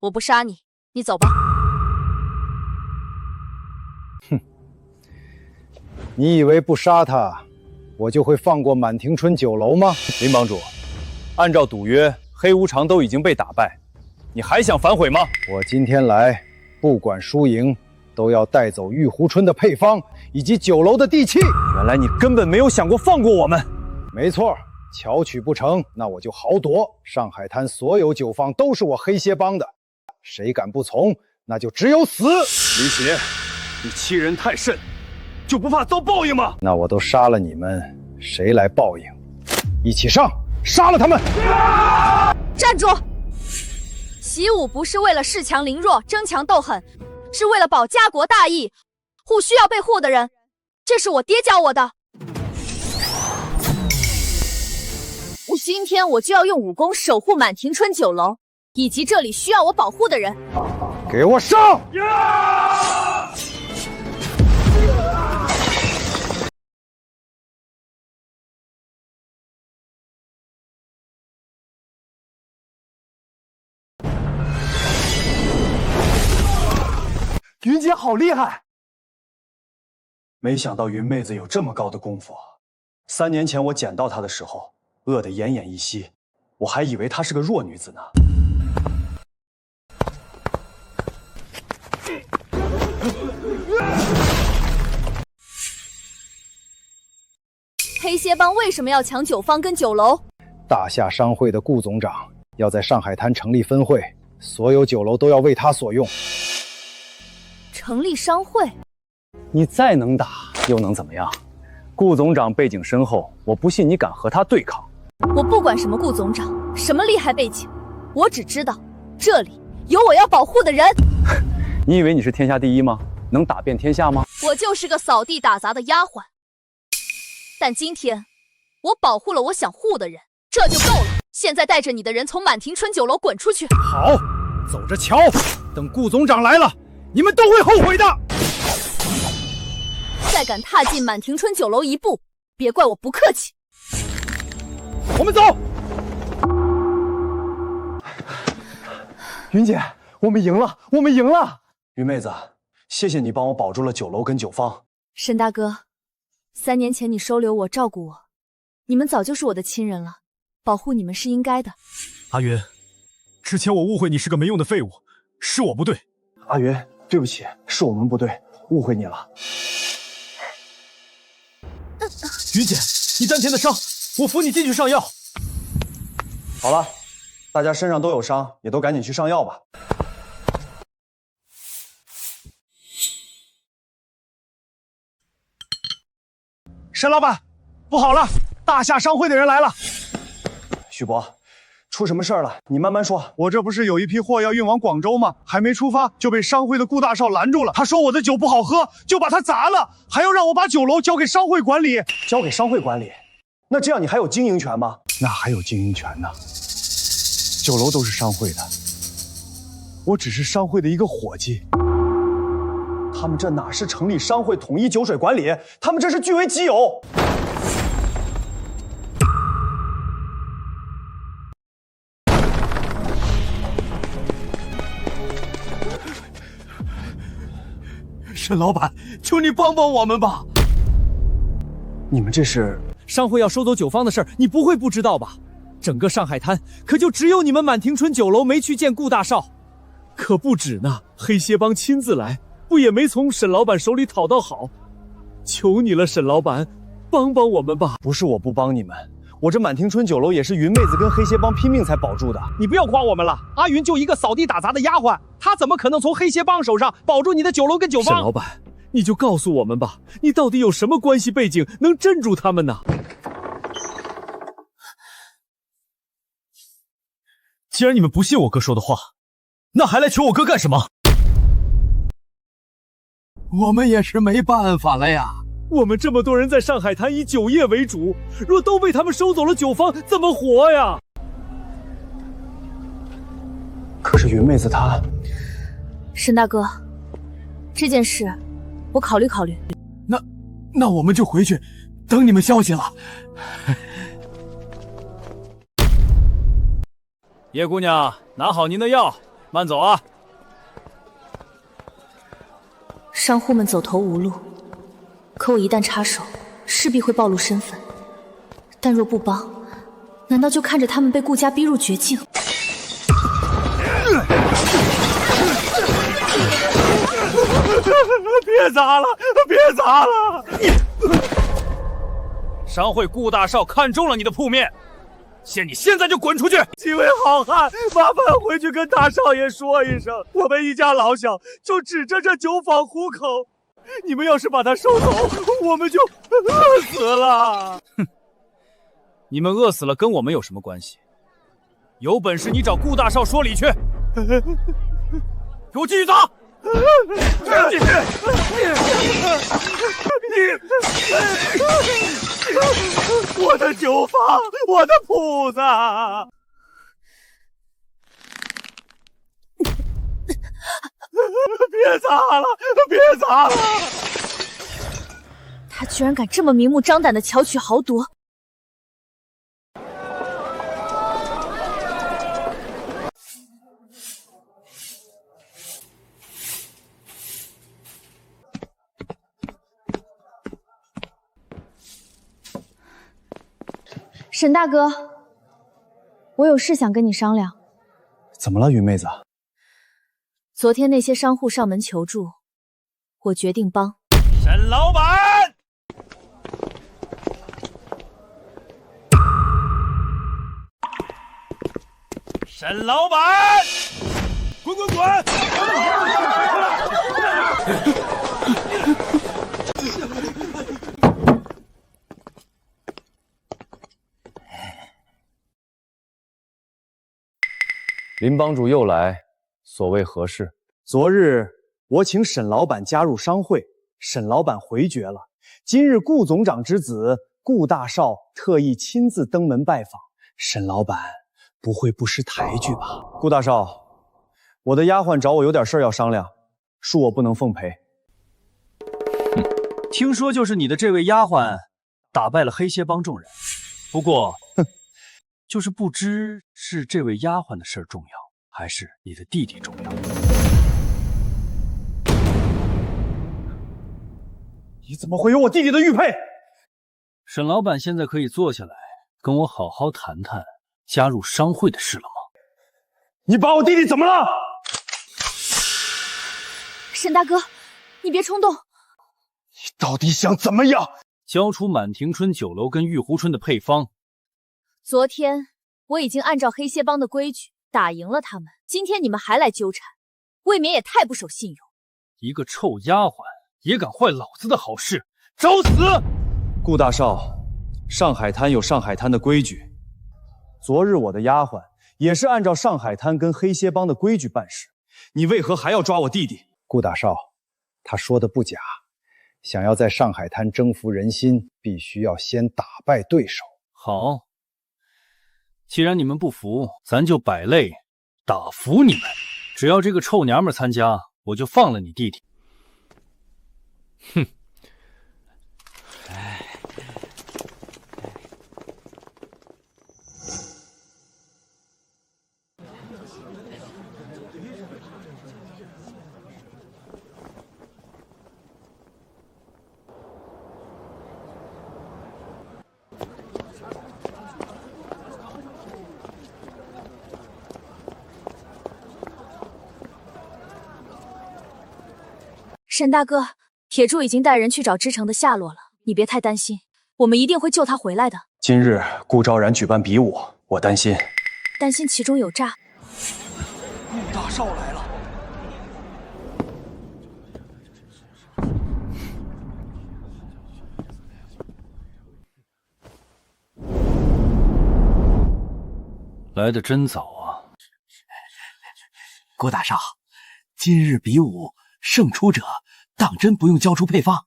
我不杀你，你走吧。哼，你以为不杀他，我就会放过满庭春酒楼吗？林帮主，按照赌约，黑无常都已经被打败，你还想反悔吗？我今天来，不管输赢，都要带走玉湖春的配方以及酒楼的地契。原来你根本没有想过放过我们。没错，巧取不成，那我就豪夺。上海滩所有酒坊都是我黑蝎帮的，谁敢不从，那就只有死。李邪，你欺人太甚，就不怕遭报应吗？那我都杀了你们，谁来报应？一起上，杀了他们！站住！习武不是为了恃强凌弱、争强斗狠，是为了保家国大义，护需要被护的人。这是我爹教我的。今天我就要用武功守护满庭春酒楼，以及这里需要我保护的人。给我上！云姐好厉害！没想到云妹子有这么高的功夫。3年前我捡到她的时候，饿得奄奄一息，我还以为她是个弱女子呢。黑蝎帮为什么要抢酒坊跟酒楼？大夏商会的顾总长要在上海滩成立分会，所有酒楼都要为他所用。成立商会？你再能打又能怎么样？顾总长背景深厚，我不信你敢和他对抗。我不管什么顾总长，什么厉害背景，我只知道这里有我要保护的人。你以为你是天下第一吗？能打遍天下吗？我就是个扫地打杂的丫鬟，但今天我保护了我想护的人，这就够了。现在带着你的人从满庭春酒楼滚出去。好，走着瞧，等顾总长来了，你们都会后悔的。再敢踏进满庭春酒楼一步，别怪我不客气。我们走。云姐，我们赢了，我们赢了！云妹子，谢谢你帮我保住了酒楼跟酒坊。沈大哥，3年前你收留我，照顾我，你们早就是我的亲人了，保护你们是应该的。阿云，之前我误会你是个没用的废物，是我不对。阿云，对不起，是我们不对，误会你了。云姐，你丹田的伤，我扶你进去上药。好了，大家身上都有伤，也都赶紧去上药吧。沈老板，不好了，大夏商会的人来了。徐伯，出什么事儿了？你慢慢说。我这不是有一批货要运往广州吗？还没出发就被商会的顾大少拦住了。他说我的酒不好喝，就把它砸了，还要让我把酒楼交给商会管理。交给商会管理？那这样你还有经营权吗？那还有经营权呢。酒楼都是商会的，我只是商会的一个伙计。他们这哪是成立商会统一酒水管理，他们这是据为己有。沈老板，求你帮帮我们吧！你们这是商会要收走酒坊的事儿，你不会不知道吧？整个上海滩可就只有你们满庭春酒楼没去见顾大少，可不止呢。黑鞋帮亲自来，不也没从沈老板手里讨到好？求你了，沈老板，帮帮我们吧！不是我不帮你们，我这满庭春酒楼也是云妹子跟黑鞋帮拼命才保住的。你不要夸我们了，阿云就一个扫地打杂的丫鬟，她怎么可能从黑鞋帮手上保住你的酒楼跟酒坊？沈老板，你就告诉我们吧，你到底有什么关系背景能镇住他们呢？既然你们不信我哥说的话，那还来求我哥干什么？我们也是没办法了呀。我们这么多人在上海滩以酒业为主，若都被他们收走了酒坊，怎么活呀？可是云妹子她……沈大哥，这件事我考虑考虑。那我们就回去等你们消息了。叶姑娘，拿好您的药，慢走啊。商户们走投无路，可我一旦插手，势必会暴露身份。但若不帮，难道就看着他们被顾家逼入绝境？别砸了，别砸了！商会顾大少看中了你的铺面，限你现在就滚出去！几位好汉，麻烦回去跟大少爷说一声，我们一家老小就指着这酒坊糊口，你们要是把他收走，我们就饿死了。哼，你们饿死了跟我们有什么关系？有本事你找顾大少说理去！给我继续走！我的酒坊，我的铺子！别砸了，别砸了！他居然敢这么明目张胆的巧取豪夺！沈大哥，我有事想跟你商量。怎么了，云妹子？昨天那些商户上门求助，我决定帮。沈老板，沈老板，滚滚滚！林帮主又来，所谓何事？昨日我请沈老板加入商会，沈老板回绝了。今日顾总长之子顾大少特意亲自登门拜访，沈老板不会不识抬举吧？顾大少，我的丫鬟找我有点事要商量，恕我不能奉陪。听说就是你的这位丫鬟打败了黑蝎帮众人，不过，就是不知是这位丫鬟的事重要，还是你的弟弟重要。你怎么会有我弟弟的玉佩？沈老板现在可以坐下来跟我好好谈谈加入商会的事了吗？你把我弟弟怎么了？沈大哥，你别冲动。你到底想怎么样？交出满庭春酒楼跟玉湖春的配方。昨天我已经按照黑蝎帮的规矩打赢了他们，今天你们还来纠缠，未免也太不守信用。一个臭丫鬟也敢坏老子的好事，找死！顾大少，上海滩有上海滩的规矩。昨日我的丫鬟也是按照上海滩跟黑蝎帮的规矩办事，你为何还要抓我弟弟？顾大少，他说的不假。想要在上海滩征服人心，必须要先打败对手。好，既然你们不服，咱就摆擂打服你们。只要这个臭娘们参加，我就放了你弟弟。哼！沈大哥，铁柱已经带人去找知城的下落了，你别太担心，我们一定会救他回来的。今日顾昭然举办比武，我担心其中有诈。顾大少来了。来得真早啊！顾大少，今日比武胜出者当真不用交出配方。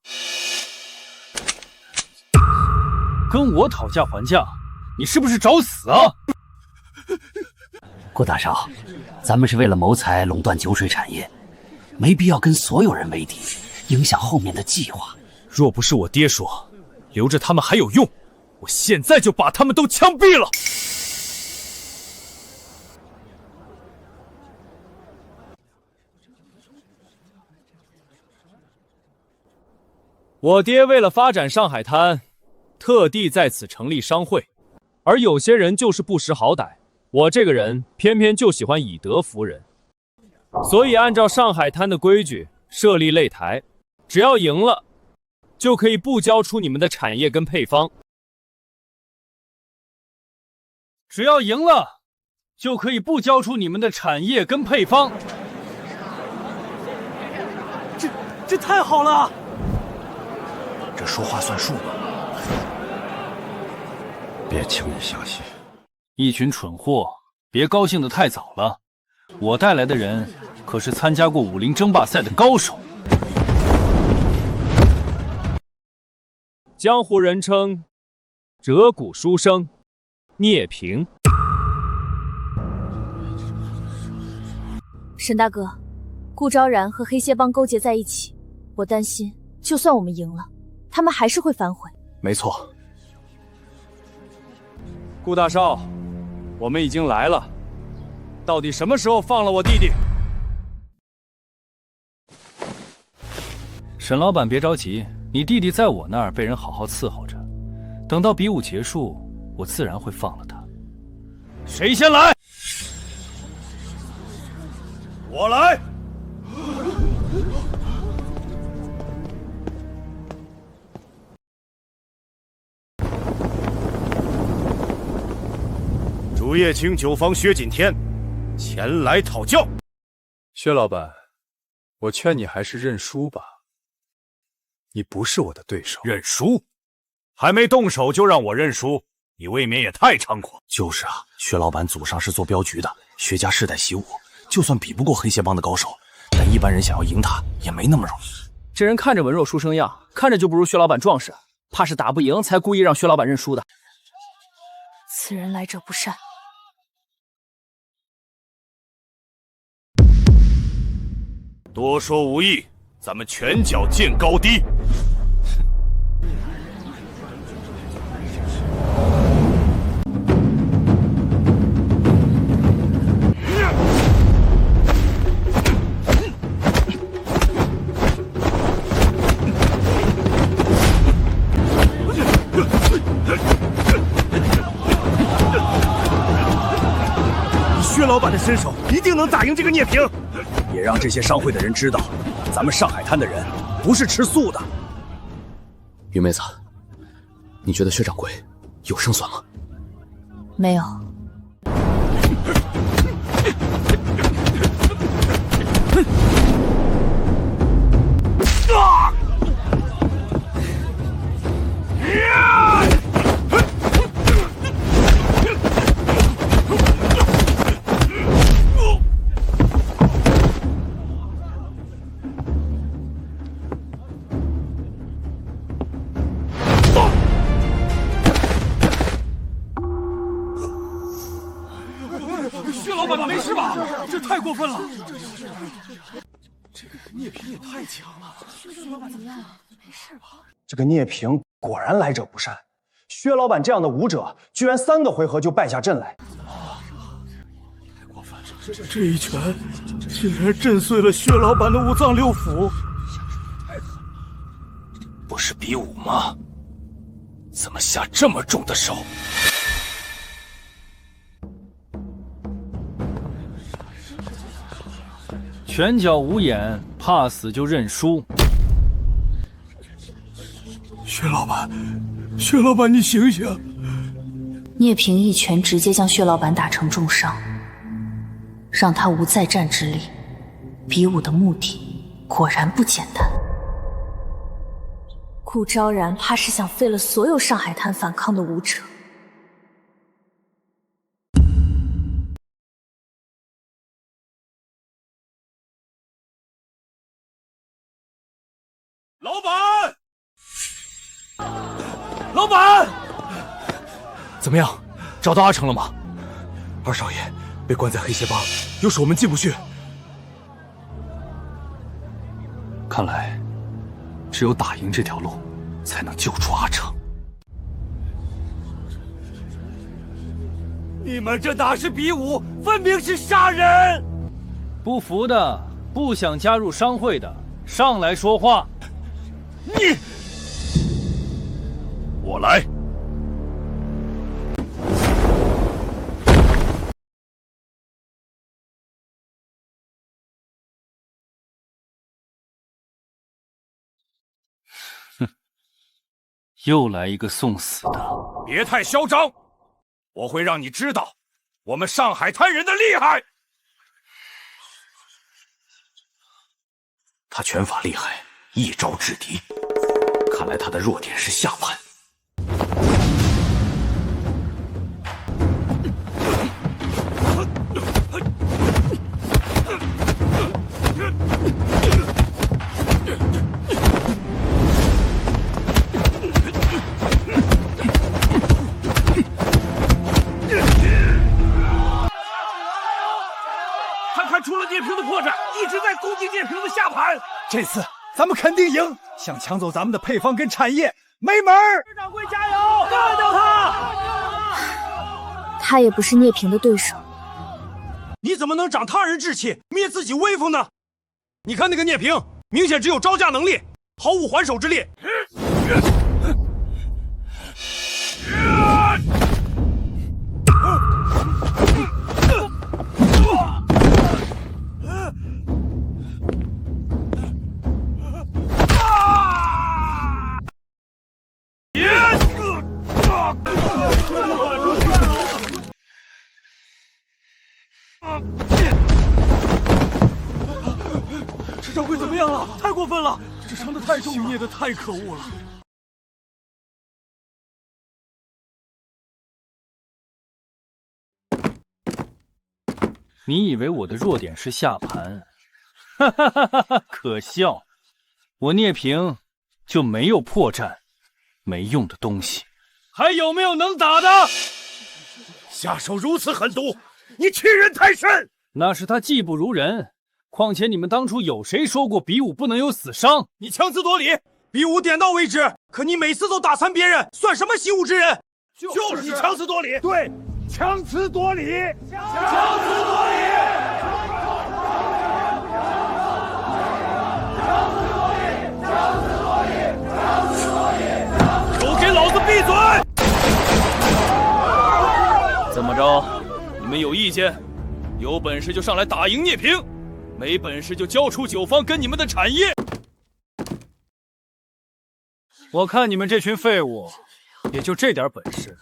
跟我讨价还价，你是不是找死啊？顾大少，咱们是为了谋财垄断酒水产业，没必要跟所有人为敌，影响后面的计划。若不是我爹说留着他们还有用，我现在就把他们都枪毙了。我爹为了发展上海滩，特地在此成立商会，而有些人就是不识好歹，我这个人偏偏就喜欢以德服人，所以按照上海滩的规矩设立擂台，只要赢了，就可以不交出你们的产业跟配方。只要赢了，就可以不交出你们的产业跟配方。这太好了！这说话算数吗？别轻易相信。一群蠢货，别高兴得太早了。我带来的人可是参加过武林争霸赛的高手，江湖人称折骨书生聂平。沈大哥，顾昭然和黑蝎帮勾结在一起，我担心就算我们赢了，他们还是会反悔。没错，顾大少，我们已经来了，到底什么时候放了我弟弟？沈老板别着急，你弟弟在我那儿被人好好伺候着，等到比武结束，我自然会放了他。谁先来？我来。竹叶青酒坊薛景天前来讨教。薛老板，我劝你还是认输吧。你不是我的对手。认输？还没动手就让我认输，你未免也太猖狂。就是啊，薛老板祖上是做镖局的，薛家世代习武，就算比不过黑蟹帮的高手，但一般人想要赢他也没那么容易。这人看着文弱书生样，看着就不如薛老板壮实，怕是打不赢才故意让薛老板认输的。此人来者不善。多说无益，咱们拳脚见高低。薛老板的身手一定能打赢这个聂平，也让这些商会的人知道，咱们上海滩的人不是吃素的。云妹子，你觉得薛掌柜有胜算吗？没有。薛老板没事吧？这太过分了！这个聂平也太强了。薛老板怎么样？没事吧？这个聂平果然来者不善，薛老板这样的武者，居然3个回合就败下阵来。太过分了！这一拳竟然震碎了薛老板的五脏六腑。不是比武吗？怎么下这么重的手？拳脚无眼，怕死就认输。薛老板，薛老板，你醒醒！聂平一拳直接将薛老板打成重伤，让他无再战之力。比武的目的果然不简单。顾昭然怕是想废了所有上海滩反抗的武者。老板，老板，怎么样？找到阿成了吗？二少爷被关在黑蟹帮，又是我们进不去。看来，只有打赢这条路，才能救出阿成。你们这哪是比武，分明是杀人！不服的，不想加入商会的，上来说话。你，我来。哼，又来一个送死的。别太嚣张，我会让你知道我们上海滩人的厉害。他拳法厉害，一招制敌。看来他的弱点是下盘。他看出了聂平的破绽，一直在攻击聂平的下盘。这次咱们肯定赢！想抢走咱们的配方跟产业，没门儿！掌柜加油，干掉他！他也不是聂平的对手。你怎么能长他人志气，灭自己威风呢？你看那个聂平，明显只有招架能力，毫无还手之力。这掌柜怎么样了？太过分了！这伤得太重了，孽的太可恶了。你以为我的弱点是下盘？哈哈哈哈哈！可笑，我聂平就没有破绽，没用的东西。还有没有能打的？下手如此狠毒，你欺人太甚！那是他技不如人。况且你们当初有谁说过比武不能有死伤？你强词夺理，比武点到为止。可你每次都打残别人，算什么习武之人？就是你强词夺理。对，强词夺理，强词夺理。都给老子闭嘴！怎么着？你们有意见？有本事就上来打赢聂平，没本事就交出酒坊跟你们的产业。我看你们这群废物，也就这点本事，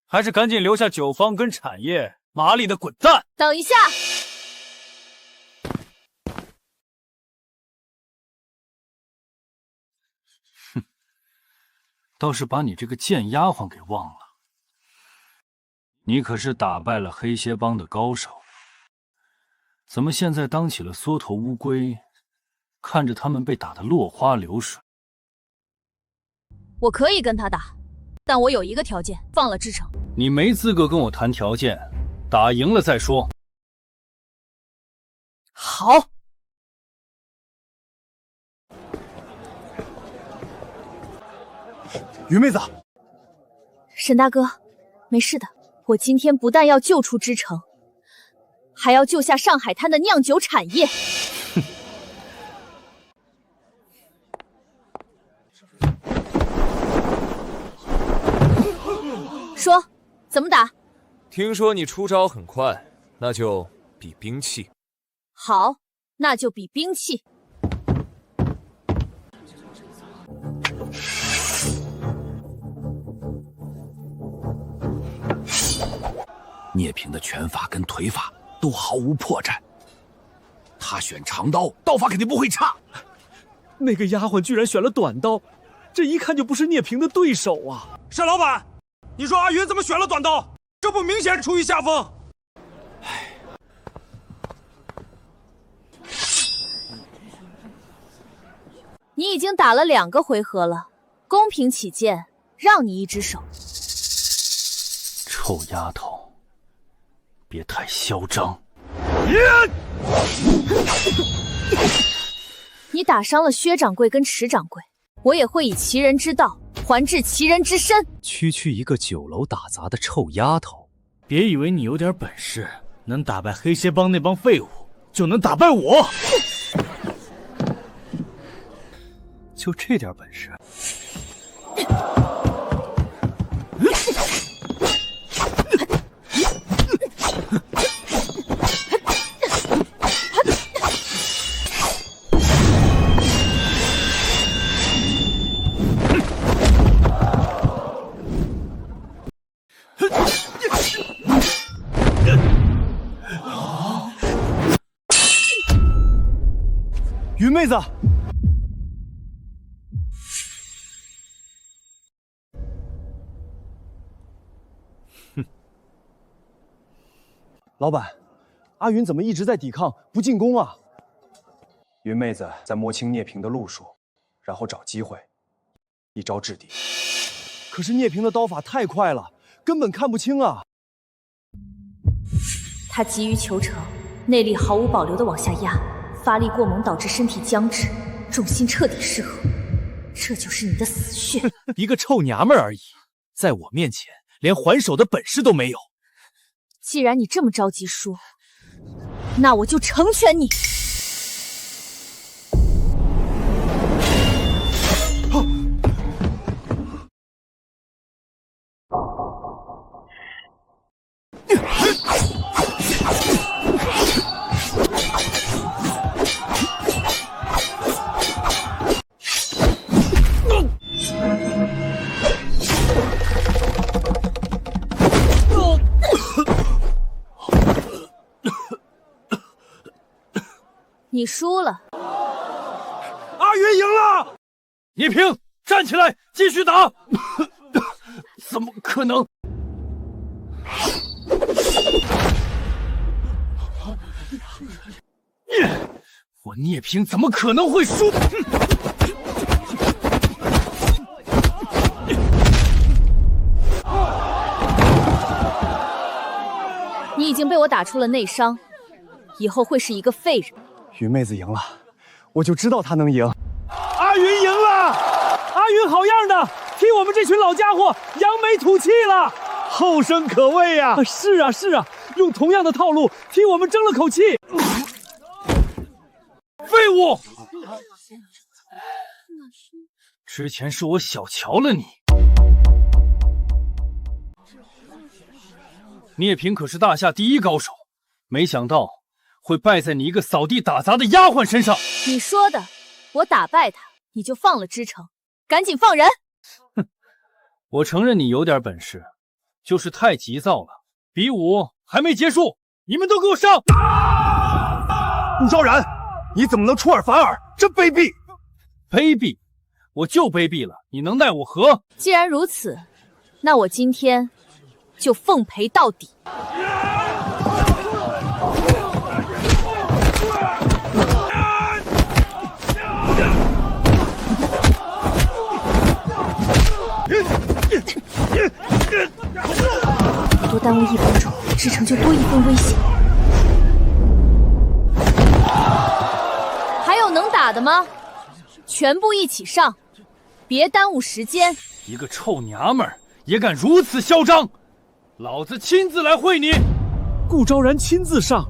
还是赶紧留下酒坊跟产业，麻利的滚蛋！等一下。倒是把你这个贱丫鬟给忘了，你可是打败了黑蝎帮的高手，怎么现在当起了缩头乌龟，看着他们被打得落花流水？我可以跟他打，但我有一个条件，放了支城。你没资格跟我谈条件，打赢了再说。好。云妹子，沈大哥，没事的。我今天不但要救出支城，还要救下上海滩的酿酒产业。说，怎么打？听说你出招很快，那就比兵器。好，那就比兵器。聂平的拳法跟腿法都毫无破绽，他选长刀，刀法肯定不会差。那个丫鬟居然选了短刀，这一看就不是聂平的对手啊！沈老板，你说阿云怎么选了短刀？这不明显处于下风？你已经打了2个回合了，公平起见，让你一只手。臭丫头，别太嚣张！你打伤了薛掌柜跟池掌柜，我也会以其人之道还治其人之身。区一个酒楼打杂的臭丫头，别以为你有点本事，能打败黑蝎帮那帮废物，就能打败我。就这点本事？云妹子，老板，阿云怎么一直在抵抗，不进攻啊？云妹子在摸清聂平的路数，然后找机会一招制敌。可是聂平的刀法太快了，根本看不清啊！他急于求成，内力毫无保留地往下压，发力过猛导致身体僵直，重心彻底失衡。这就是你的死穴。一个臭娘们而已，在我面前连还手的本事都没有。既然你这么着急输，那我就成全你。你输了，阿云赢了。聂平，站起来，继续打！怎么可能？我聂平怎么可能会输？你已经被我打出了内伤，以后会是一个废人。云妹子赢了，我就知道她能赢。阿云赢了，阿云好样的，替我们这群老家伙扬眉吐气了，后生可畏呀！是啊是啊，用同样的套路替我们争了口气。废物！之前是我小瞧了你。聂平可是大夏第一高手，没想到会败在你一个扫地打杂的丫鬟身上。你说的，我打败他，你就放了知城，赶紧放人！哼，我承认你有点本事，就是太急躁了。比武还没结束，你们都给我上！顾昭然，你怎么能出尔反尔？真卑鄙！卑鄙？我就卑鄙了，你能奈我何？既然如此，那我今天就奉陪到底。多耽误1分钟，知城就多1分危险。还有能打的吗？全部一起上，别耽误时间。一个臭娘们儿也敢如此嚣张！老子亲自来会你！顾昭然亲自上，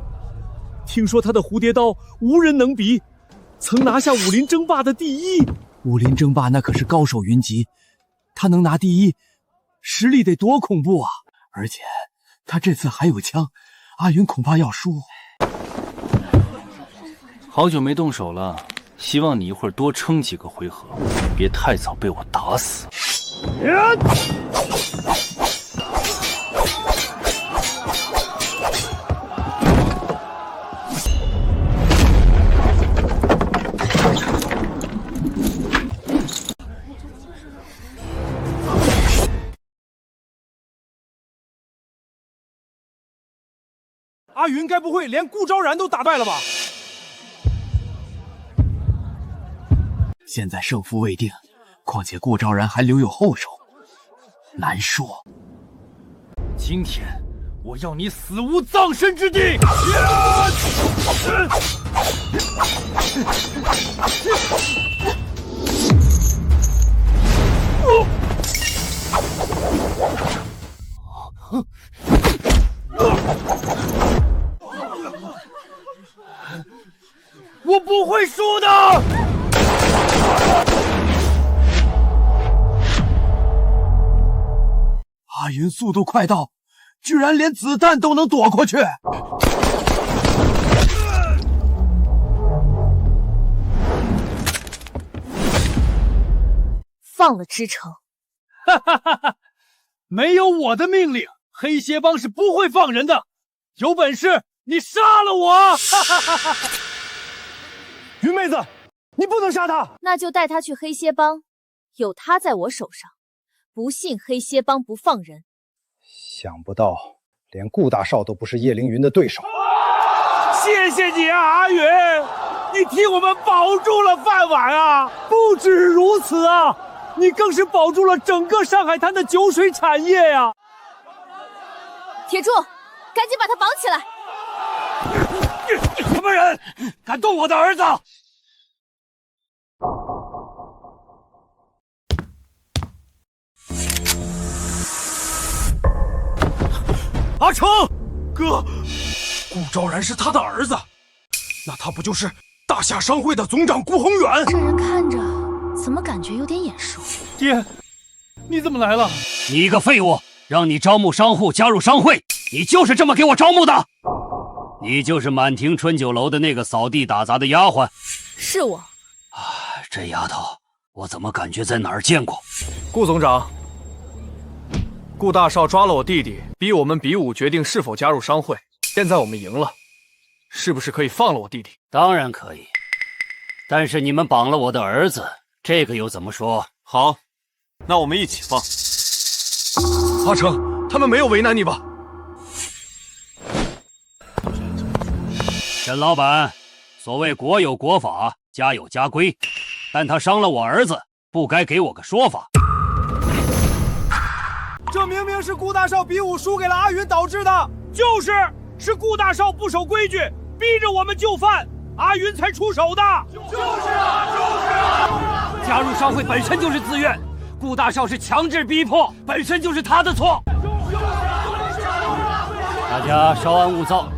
听说他的蝴蝶刀无人能比，曾拿下武林争霸的第一。武林争霸那可是高手云集，他能拿第一，实力得多恐怖啊！而且他这次还有枪，阿云恐怕要输。好久没动手了，希望你一会儿多撑几个回合，别太早被我打死。阿云该不会连顾昭然都打败了吧？现在胜负未定，况且顾昭然还留有后手，难说。今天我要你死无葬身之地！我不会输的！阿云速度快到，居然连子弹都能躲过去。放了知城。哈哈哈哈！没有我的命令，黑蝎帮是不会放人的。有本事你杀了我！哈哈哈哈！云妹子，你不能杀他。那就带他去黑蝎帮，有他在我手上，不信黑蝎帮不放人。想不到连顾大少都不是叶凌云的对手。谢谢你啊，阿云，你替我们保住了饭碗啊！不止如此啊，你更是保住了整个上海滩的酒水产业呀！铁柱，赶紧把他绑起来！什么人敢动我的儿子？阿成，哥，顾昭然是他的儿子，那他不就是大夏商会的总长顾宏远？这人看着怎么感觉有点眼熟？爹，你怎么来了？你一个废物，让你招募商户加入商会，你就是这么给我招募的？你就是满庭春酒楼的那个扫地打杂的丫鬟？是我。这丫头，我怎么感觉在哪儿见过？顾总长，顾大少抓了我弟弟，逼我们比武决定是否加入商会。现在我们赢了，是不是可以放了我弟弟？当然可以，但是你们绑了我的儿子，这个又怎么说？好，那我们一起放。阿成，他们没有为难你吧？沈老板，所谓国有国法，家有家规，但他伤了我儿子，不该给我个说法。这明明是顾大少比武输给了阿云导致的，是顾大少不守规矩，逼着我们就范，阿云才出手的。就是啊！加入商会本身就是自愿，顾大少是强制逼迫，本身就是他的错。大家稍安勿躁，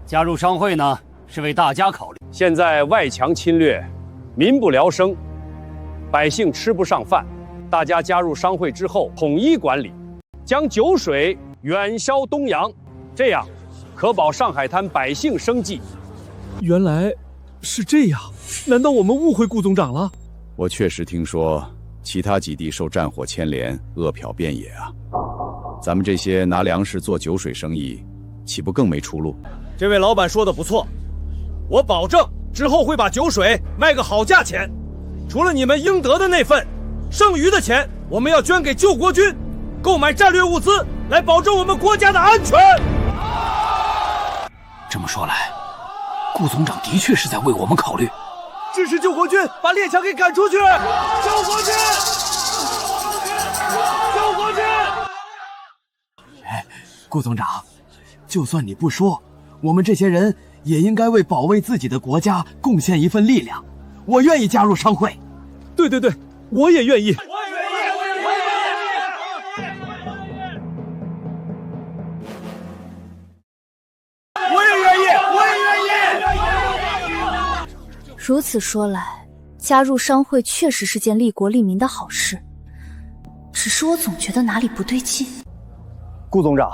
加入商会呢是为大家考虑。现在外强侵略，民不聊生，百姓吃不上饭，大家加入商会之后统一管理，将酒水远销东洋，这样可保上海滩百姓生计。原来是这样，难道我们误会顾总长了？我确实听说其他几地受战火牵连，饿殍遍野啊。咱们这些拿粮食做酒水生意，岂不更没出路？这位老板说的不错，我保证之后会把酒水卖个好价钱。除了你们应得的那份，剩余的钱我们要捐给救国军，购买战略物资，来保证我们国家的安全。这么说来，顾总长的确是在为我们考虑。支持救国军，把列强给赶出去！救国军！救国军！哎，顾总长，就算你不说，我们这些人也应该为保卫自己的国家贡献一份力量。我愿意加入商会。对，我也愿意。如此说来，加入商会确实是件利国利民的好事。只是我总觉得哪里不对劲。顾总长，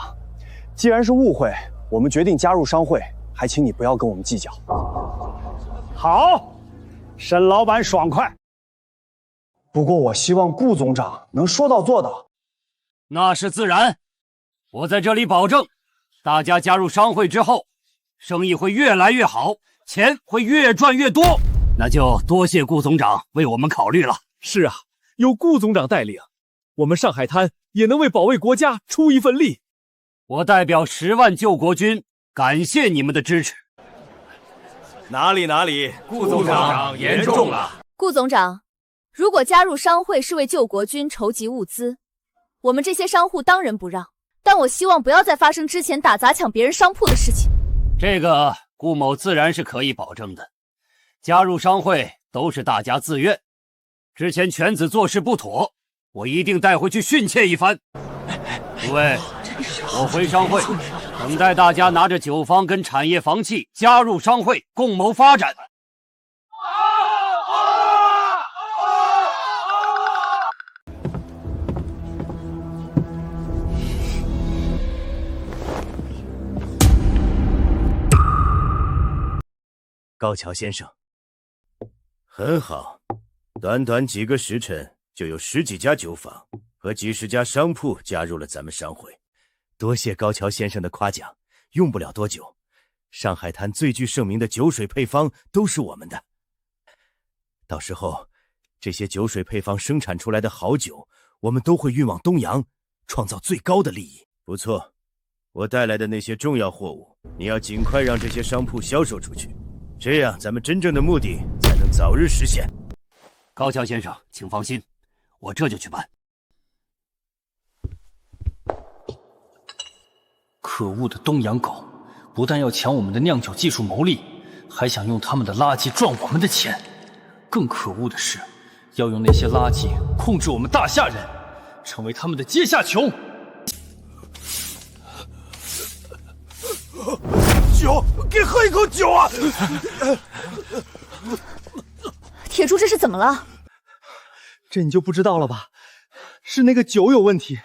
既然是误会，我们决定加入商会，还请你不要跟我们计较。好，沈老板爽快。不过我希望顾总长能说到做到。那是自然，我在这里保证，大家加入商会之后，生意会越来越好，钱会越赚越多。那就多谢顾总长为我们考虑了。是啊，有顾总长带领，我们上海滩也能为保卫国家出一份力。我代表10万救国军，感谢你们的支持。哪里，顾总长言重了。顾总长，如果加入商会是为救国军筹集物资，我们这些商户当仁不让，但我希望不要再发生之前打砸抢别人商铺的事情。这个顾某自然是可以保证的。加入商会都是大家自愿，之前犬子做事不妥，我一定带回去训诫一番。诸位，我回商会，等待大家拿着酒坊跟产业房契加入商会，共谋发展。高桥先生，很好，短短几个时辰，就有10几家酒坊和几十家商铺加入了咱们商会。多谢高桥先生的夸奖，用不了多久，上海滩最具盛名的酒水配方都是我们的。到时候，这些酒水配方生产出来的好酒，我们都会运往东洋，创造最高的利益。不错，我带来的那些重要货物，你要尽快让这些商铺销售出去，这样咱们真正的目的才能早日实现。高桥先生，请放心，我这就去办。可恶的东洋狗，不但要抢我们的酿酒技术牟利，还想用他们的垃圾赚我们的钱。更可恶的是，要用那些垃圾控制我们大夏人，成为他们的阶下囚。酒，给喝一口酒啊！铁柱，这是怎么了？这你就不知道了吧？是那个酒有问题。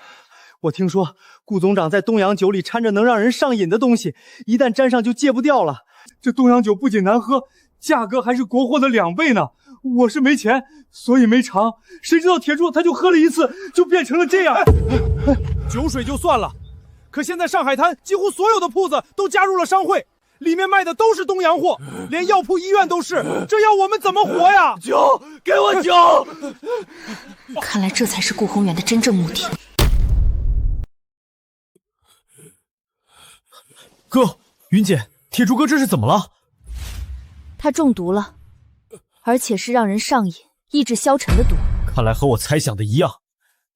我听说顾总长在东洋酒里掺着能让人上瘾的东西，一旦沾上就戒不掉了。这东洋酒不仅难喝，价格还是国货的2倍呢。我是没钱，所以没尝。谁知道铁柱他就喝了一次，就变成了这样。酒水就算了，可现在上海滩几乎所有的铺子都加入了商会，里面卖的都是东洋货，连药铺、医院都是。这要我们怎么活呀？酒，给我酒！看来这才是顾宏远的真正目的。哥，云姐，铁柱哥这是怎么了？他中毒了，而且是让人上瘾、意志消沉的毒。看来和我猜想的一样，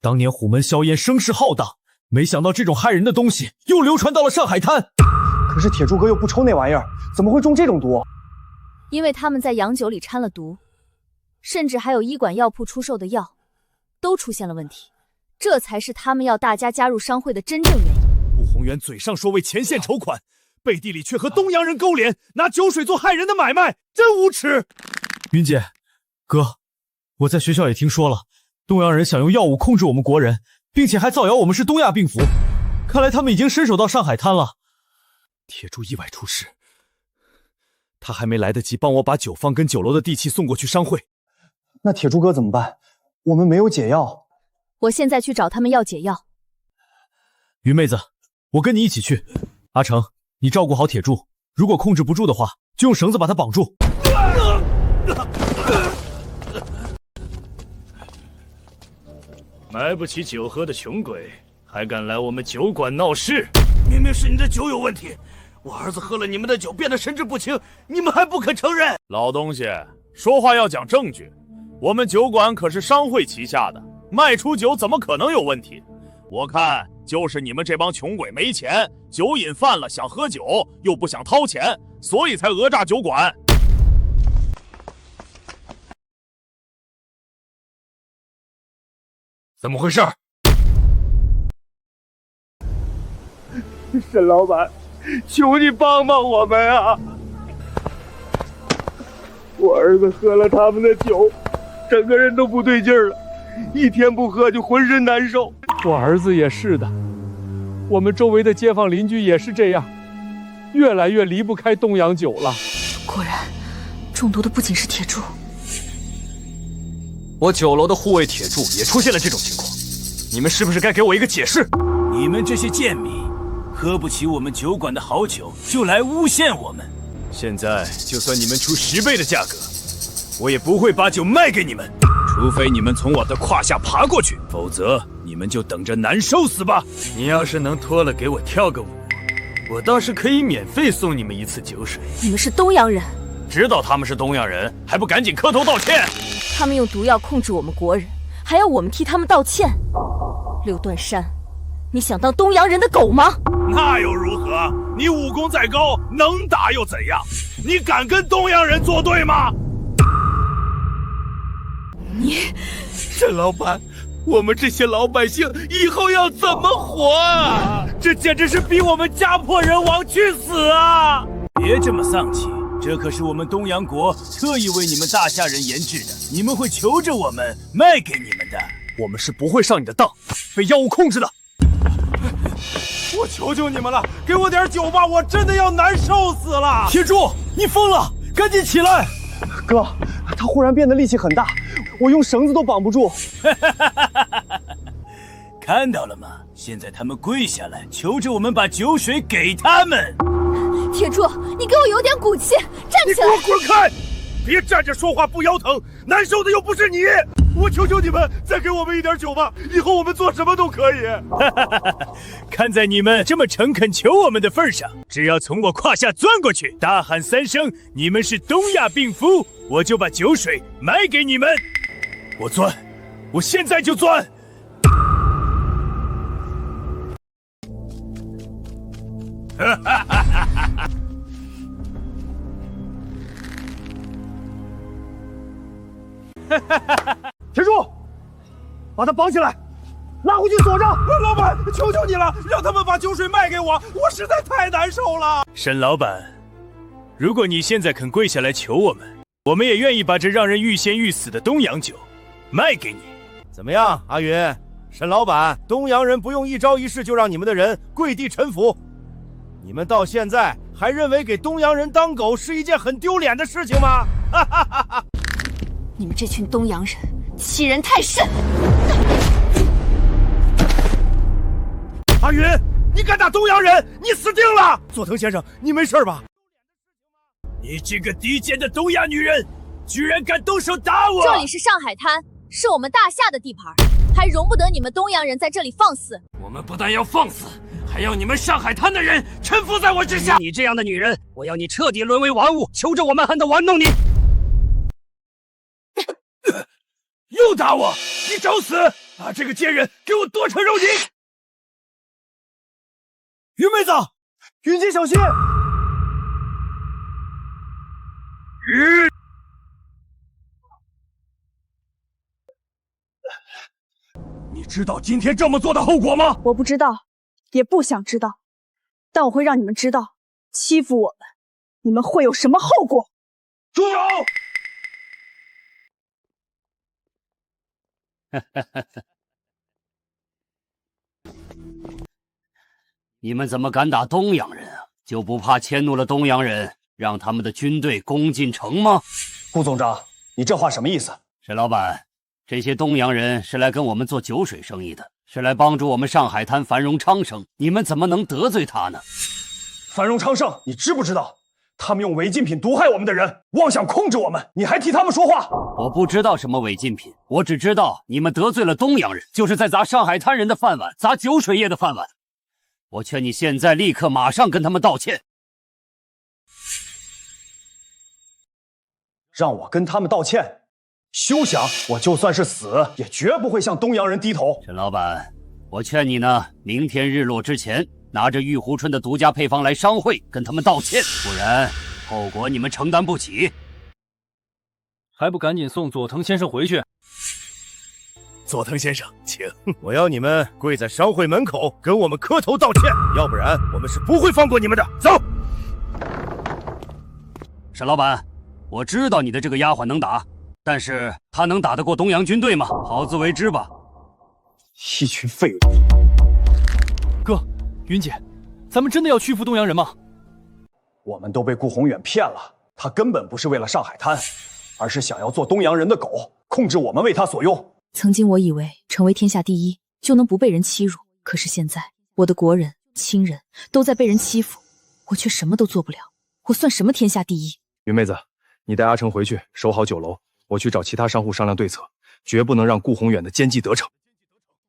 当年虎门硝烟声势浩荡，没想到这种害人的东西又流传到了上海滩。可是铁柱哥又不抽那玩意儿，怎么会中这种毒？因为他们在洋酒里掺了毒，甚至还有医馆药铺出售的药，都出现了问题。这才是他们要大家加入商会的真正原因。顾宏源嘴上说为前线筹款，背地里却和东洋人勾连，拿酒水做害人的买卖，真无耻！云姐，哥，我在学校也听说了，东洋人想用药物控制我们国人，并且还造谣我们是东亚病夫。看来他们已经伸手到上海滩了。铁柱意外出事，他还没来得及帮我把酒坊跟酒楼的地契送过去商会。那铁柱哥怎么办？我们没有解药。我现在去找他们要解药。云妹子，我跟你一起去。阿成，你照顾好铁柱，如果控制不住的话，就用绳子把他绑住。买不起酒喝的穷鬼，还敢来我们酒馆闹事？明明是你的酒有问题，我儿子喝了你们的酒变得神志不清，你们还不肯承认？老东西，说话要讲证据。我们酒馆可是商会旗下的，卖出酒怎么可能有问题？我看就是你们这帮穷鬼没钱，酒瘾犯了，想喝酒又不想掏钱，所以才讹诈酒馆。怎么回事？沈老板，求你帮帮我们啊！我儿子喝了他们的酒，整个人都不对劲儿了，一天不喝就浑身难受。我儿子也是的，我们周围的街坊邻居也是这样，越来越离不开东洋酒了。果然，中毒的不仅是铁柱。我酒楼的护卫铁柱也出现了这种情况，你们是不是该给我一个解释？你们这些贱民，喝不起我们酒馆的好酒，就来诬陷我们。现在就算你们出10倍的价格，我也不会把酒卖给你们，除非你们从我的胯下爬过去，否则你们就等着难受死吧。你要是能脱了给我跳个舞，我倒是可以免费送你们一次酒水。你们是东洋人，知道他们是东洋人，还不赶紧磕头道歉？他们用毒药控制我们国人，还要我们替他们道歉。六段山，你想当东洋人的狗吗？那又如何？你武功再高，能打又怎样？你敢跟东洋人作对吗？你，沈老板，我们这些老百姓以后要怎么活啊？这简直是逼我们家破人亡去死啊！别这么丧气，这可是我们东洋国特意为你们大夏人研制的，你们会求着我们卖给你们的。我们是不会上你的当，被药物控制的。我求求你们了，给我点酒吧，我真的要难受死了！铁柱，你疯了，赶紧起来！哥，他忽然变得力气很大，我用绳子都绑不住。看到了吗？现在他们跪下来求着我们把酒水给他们。铁柱，你给我有点骨气，站起来！你给我滚开！别站着说话不腰疼，难受的又不是你。我求求你们，再给我们一点酒吧，以后我们做什么都可以。看在你们这么诚恳求我们的份上，只要从我胯下钻过去，大喊3声“你们是东亚病夫”，我就把酒水卖给你们。我钻，我现在就钻。铁柱，把他绑起来，拉回去锁着。老板，求求你了，让他们把酒水卖给我，我实在太难受了。沈老板，如果你现在肯跪下来求我们，我们也愿意把这让人欲仙欲死的东洋酒卖给你。怎么样，阿云、沈老板，东洋人不用一招一式就让你们的人跪地臣服，你们到现在还认为给东洋人当狗是一件很丢脸的事情吗？你们这群东洋人欺人太甚！阿云，你敢打东洋人，你死定了！佐藤先生，你没事吧？你这个低贱的东亚女人，居然敢动手打我！这里是上海滩，是我们大夏的地盘，还容不得你们东洋人在这里放肆。我们不但要放肆，还要你们上海滩的人臣服在我之下。你这样的女人，我要你彻底沦为玩物，求着我们恨的玩弄你。又打我！你找死！把这个贱人给我剁成肉泥！云妹子，云姐小心！你知道今天这么做的后果吗？我不知道，也不想知道，但我会让你们知道，欺负我们，你们会有什么后果。住手！你们怎么敢打东洋人啊？就不怕迁怒了东洋人，让他们的军队攻进城吗？顾总长，你这话什么意思？沈老板，这些东洋人是来跟我们做酒水生意的，是来帮助我们上海滩繁荣昌盛，你们怎么能得罪他呢？繁荣昌盛，你知不知道？他们用违禁品毒害我们的人，妄想控制我们，你还替他们说话？我不知道什么违禁品，我只知道你们得罪了东洋人，就是在砸上海滩人的饭碗，砸酒水业的饭碗。我劝你现在立刻马上跟他们道歉。让我跟他们道歉？休想！我就算是死，也绝不会向东洋人低头。沈老板，我劝你呢，明天日落之前，拿着玉湖春的独家配方来商会跟他们道歉，不然后果你们承担不起。还不赶紧送佐藤先生回去！佐藤先生，请！我要你们跪在商会门口跟我们磕头道歉，要不然我们是不会放过你们的。走！沈老板，我知道你的这个丫鬟能打，但是她能打得过东洋军队吗？好自为之吧。一群废物！哥，云姐，咱们真的要屈服东洋人吗？我们都被顾宏远骗了，他根本不是为了上海滩，而是想要做东洋人的狗，控制我们为他所用。曾经我以为成为天下第一就能不被人欺辱，可是现在我的国人、亲人都在被人欺负，我却什么都做不了，我算什么天下第一？云妹子，你带阿成回去守好酒楼，我去找其他商户商量对策，绝不能让顾宏远的奸计得逞。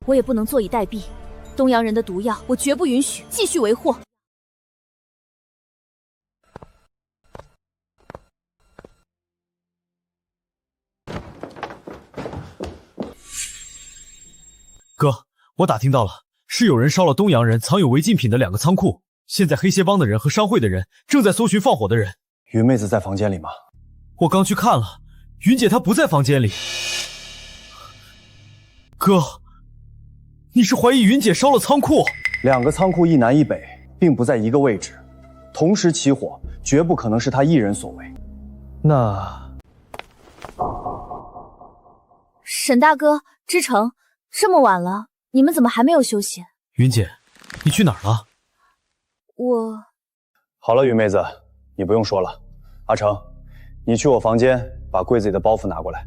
我也不能坐以待毙，东洋人的毒药我绝不允许继续为祸。哥，我打听到了，是有人烧了东洋人藏有违禁品的2个仓库，现在黑协帮的人和商会的人正在搜寻放火的人。云妹子在房间里吗？我刚去看了，云姐她不在房间里。哥，你是怀疑云姐烧了仓库？2个仓库一南一北，并不在一个位置，同时起火，绝不可能是她一人所为。那……沈大哥，知成，这么晚了，你们怎么还没有休息？云姐，你去哪儿了？我……好了，云妹子，你不用说了。阿成，你去我房间把柜子里的包袱拿过来。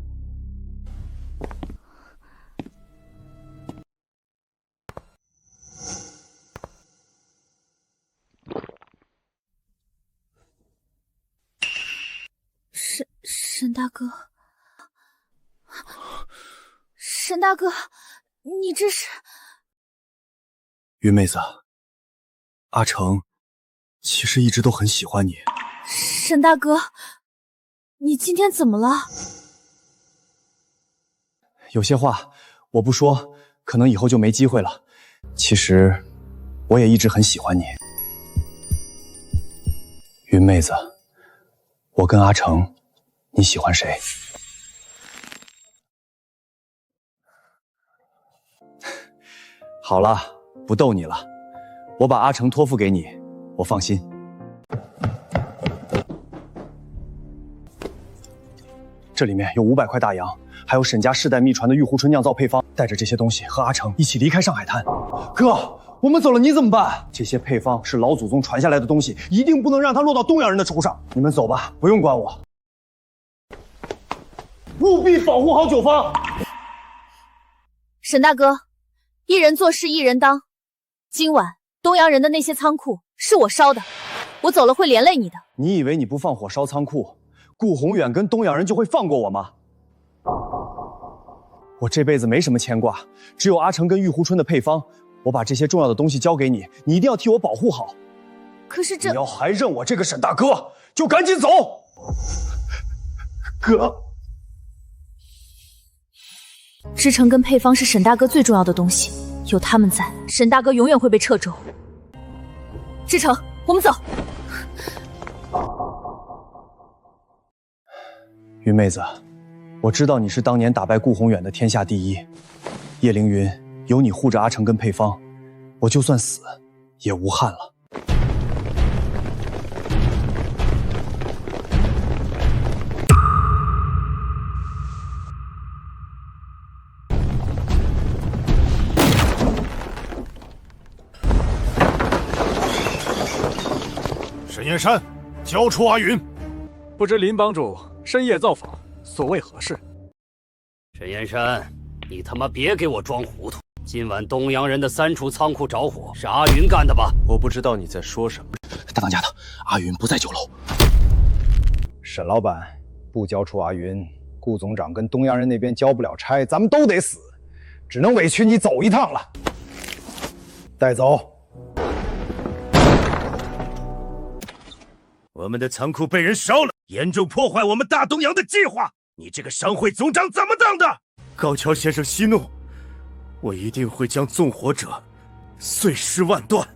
沈大哥，沈大哥，你这是……云妹子，阿成其实一直都很喜欢你。沈大哥，你今天怎么了？有些话我不说，可能以后就没机会了。其实我也一直很喜欢你。云妹子，我跟阿成，你喜欢谁？好了，不逗你了，我把阿成托付给你，我放心。这里面有500块大洋，还有沈家世代秘传的玉湖春酿造配方。带着这些东西和阿成一起离开上海滩。哥，我们走了你怎么办？这些配方是老祖宗传下来的东西，一定不能让它落到东洋人的手上。你们走吧，不用管我。务必保护好酒坊。沈大哥，一人做事一人当。今晚东洋人的那些仓库是我烧的，我走了会连累你的。你以为你不放火烧仓库，顾宏远跟东洋人就会放过我吗？我这辈子没什么牵挂，只有阿成跟玉湖春的配方，我把这些重要的东西交给你，你一定要替我保护好。可是这……你要还认我这个沈大哥，就赶紧走。哥，支撑跟配方是沈大哥最重要的东西，有他们在，沈大哥永远会被掣肘。支撑，我们走。云妹子，我知道你是当年打败顾宏远的天下第一。叶凌云，有你护着阿成跟配方，我就算死也无憾了。沈燕山，交出阿云。不知林帮主深夜造访，所谓何事？沈燕山，你他妈别给我装糊涂！今晚东洋人的3处仓库着火，是阿云干的吧？我不知道你在说什么。大当家的，阿云不在酒楼。沈老板不交出阿云，顾总长跟东洋人那边交不了差，咱们都得死，只能委屈你走一趟了。带走。我们的仓库被人烧了，严重破坏我们大东洋的计划。你这个商会总长怎么当的？高桥先生息怒，我一定会将纵火者碎尸万段。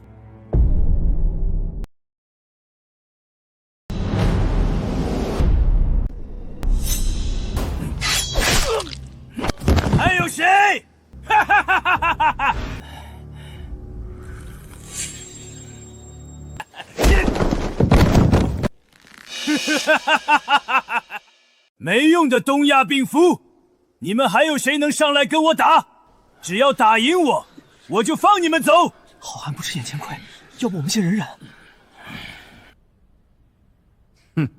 还有谁？哈哈哈哈哈哈！没用的东亚病夫，你们还有谁能上来跟我打？只要打赢我，我就放你们走。好汉不吃眼前亏，要不我们先忍忍。哼，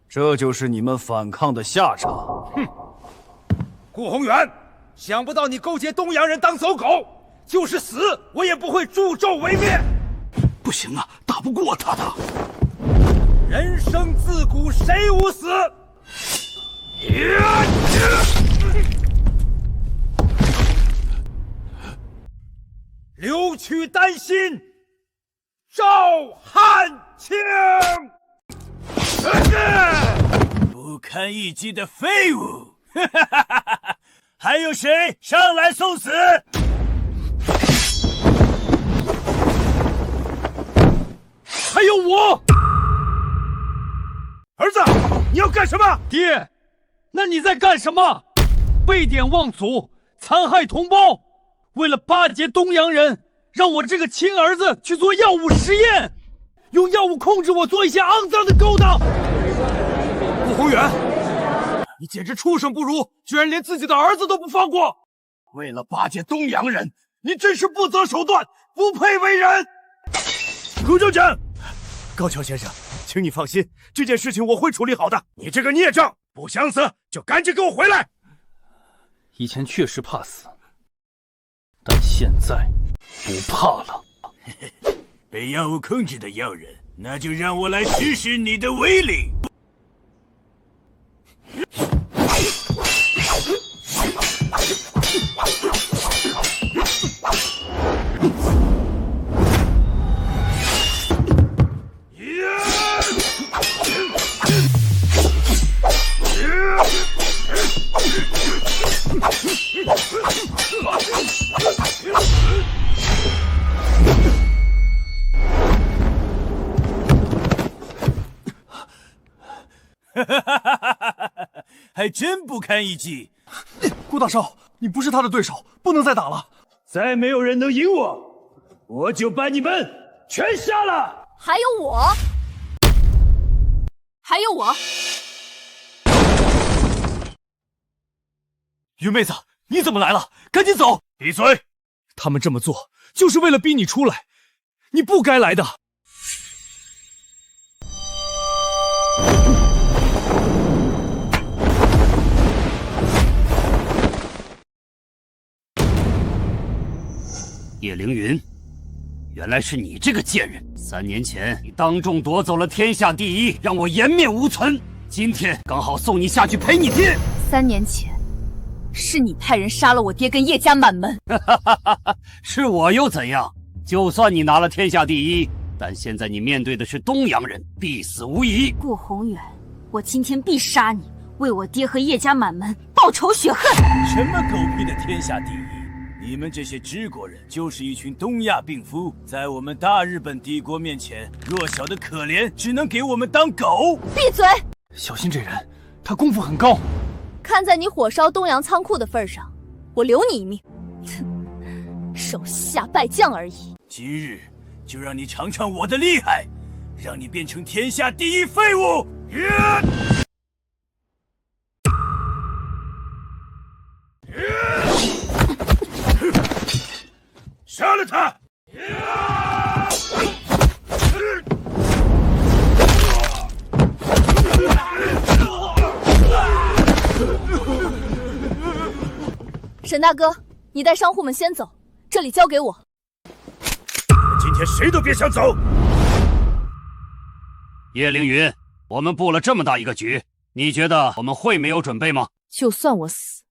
这就是你们反抗的下场。哼，顾宏远，想不到你勾结东洋人当走狗，就是死我也不会助纣为虐。不行啊，打不过他的。人生自古谁无死？留取丹心，照汗青。不堪一击的废物！还有谁上来送死？还有我！儿子，你要干什么？爹，那你在干什么？背典忘祖，残害同胞，为了巴结东洋人，让我这个亲儿子去做药物实验，用药物控制我做一些肮脏的勾当。顾宏远，你简直畜生不如，居然连自己的儿子都不放过！为了巴结东洋人，你真是不择手段，不配为人！顾州长，高桥先生，请你放心，这件事情我会处理好的。你这个孽障，不想死就赶紧给我回来！以前确实怕死，但现在不怕了。被药物控制的药人，那就让我来试试你的威力。还真不堪一击。顾大少，你不是他的对手，不能再打了。再没有人能赢我，我就把你们全杀了。还有我，还有我。云妹子，你怎么来了？赶紧走！闭嘴！他们这么做就是为了逼你出来，你不该来的。叶凌云，原来是你这个贱人！3年前你当众夺走了天下第一，让我颜面无存。今天刚好送你下去陪你爹。3年前，是你派人杀了我爹跟叶家满门。是我又怎样？就算你拿了天下第一，但现在你面对的是东洋人，必死无疑。顾宏远，我今天必杀你，为我爹和叶家满门报仇雪恨。什么狗屁的天下第一！你们这些知国人就是一群东亚病夫，在我们大日本帝国面前，弱小的可怜，只能给我们当狗。闭嘴！小心这人，他功夫很高。看在你火烧东洋仓库的份上，我留你一命。手下败将而已。今日就让你尝尝我的厉害，让你变成天下第一废物！杀了他！沈大哥，你带商户们先走，这里交给我。今天谁都别想走。叶凌云，我们布了这么大一个局，你觉得我们会没有准备吗？就算我死，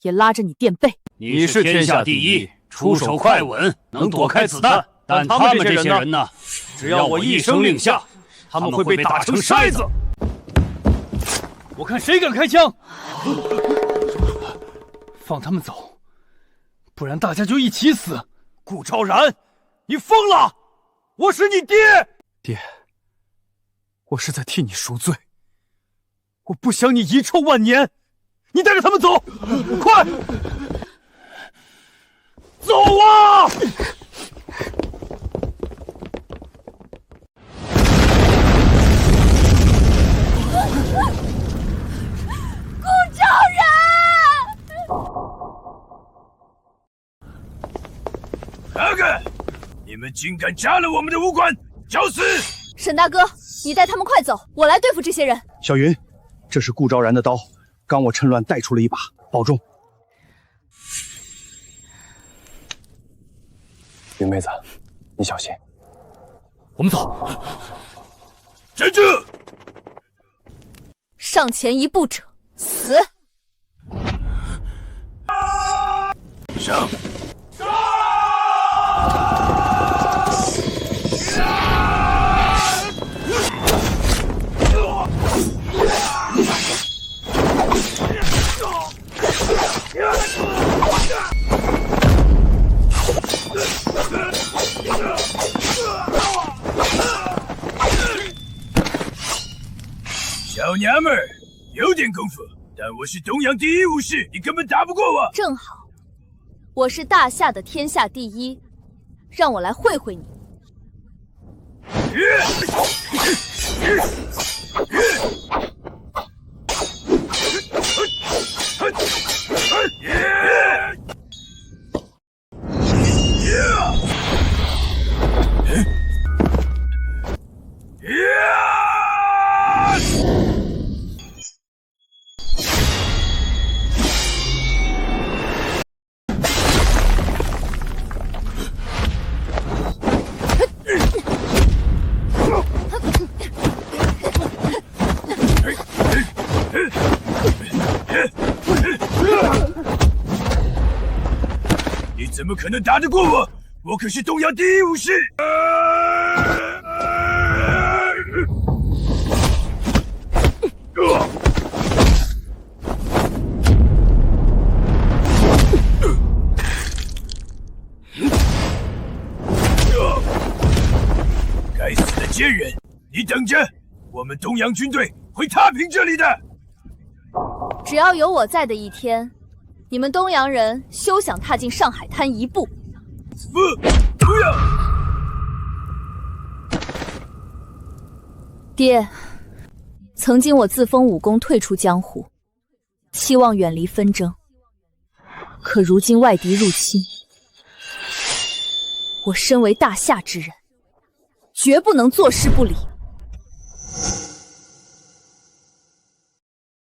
也拉着你垫背。你是天下第一，出手快稳，能躲开子弹。但他们这些人呢？只要我一声令下，他们会被打成筛子。我看谁敢开枪！放他们走，不然大家就一起死。顾昭然，你疯了！我是你爹！爹，我是在替你赎罪。我不想你遗臭万年。你带着他们走，快！走啊！顾昭然！哪个？你们竟敢扎了我们的武馆，找死！沈大哥，你带他们快走，我来对付这些人。小云，这是顾昭然的刀，刚我趁乱带出了一把，保重。云妹子，你小心。我们走。站住！上前一步者死。上！小娘们儿，有点功夫，但我是东洋第一武士，你根本打不过我。正好，我是大夏的天下第一，让我来会会你。你怎么可能打得过我？我可是东洋第一武士！该死的贱人，你等着，我们东洋军队会踏平这里的。只要有我在的一天，你们东洋人休想踏进上海滩一步。不要！爹，曾经我自封武功退出江湖，期望远离纷争。可如今外敌入侵，我身为大夏之人，绝不能坐视不理。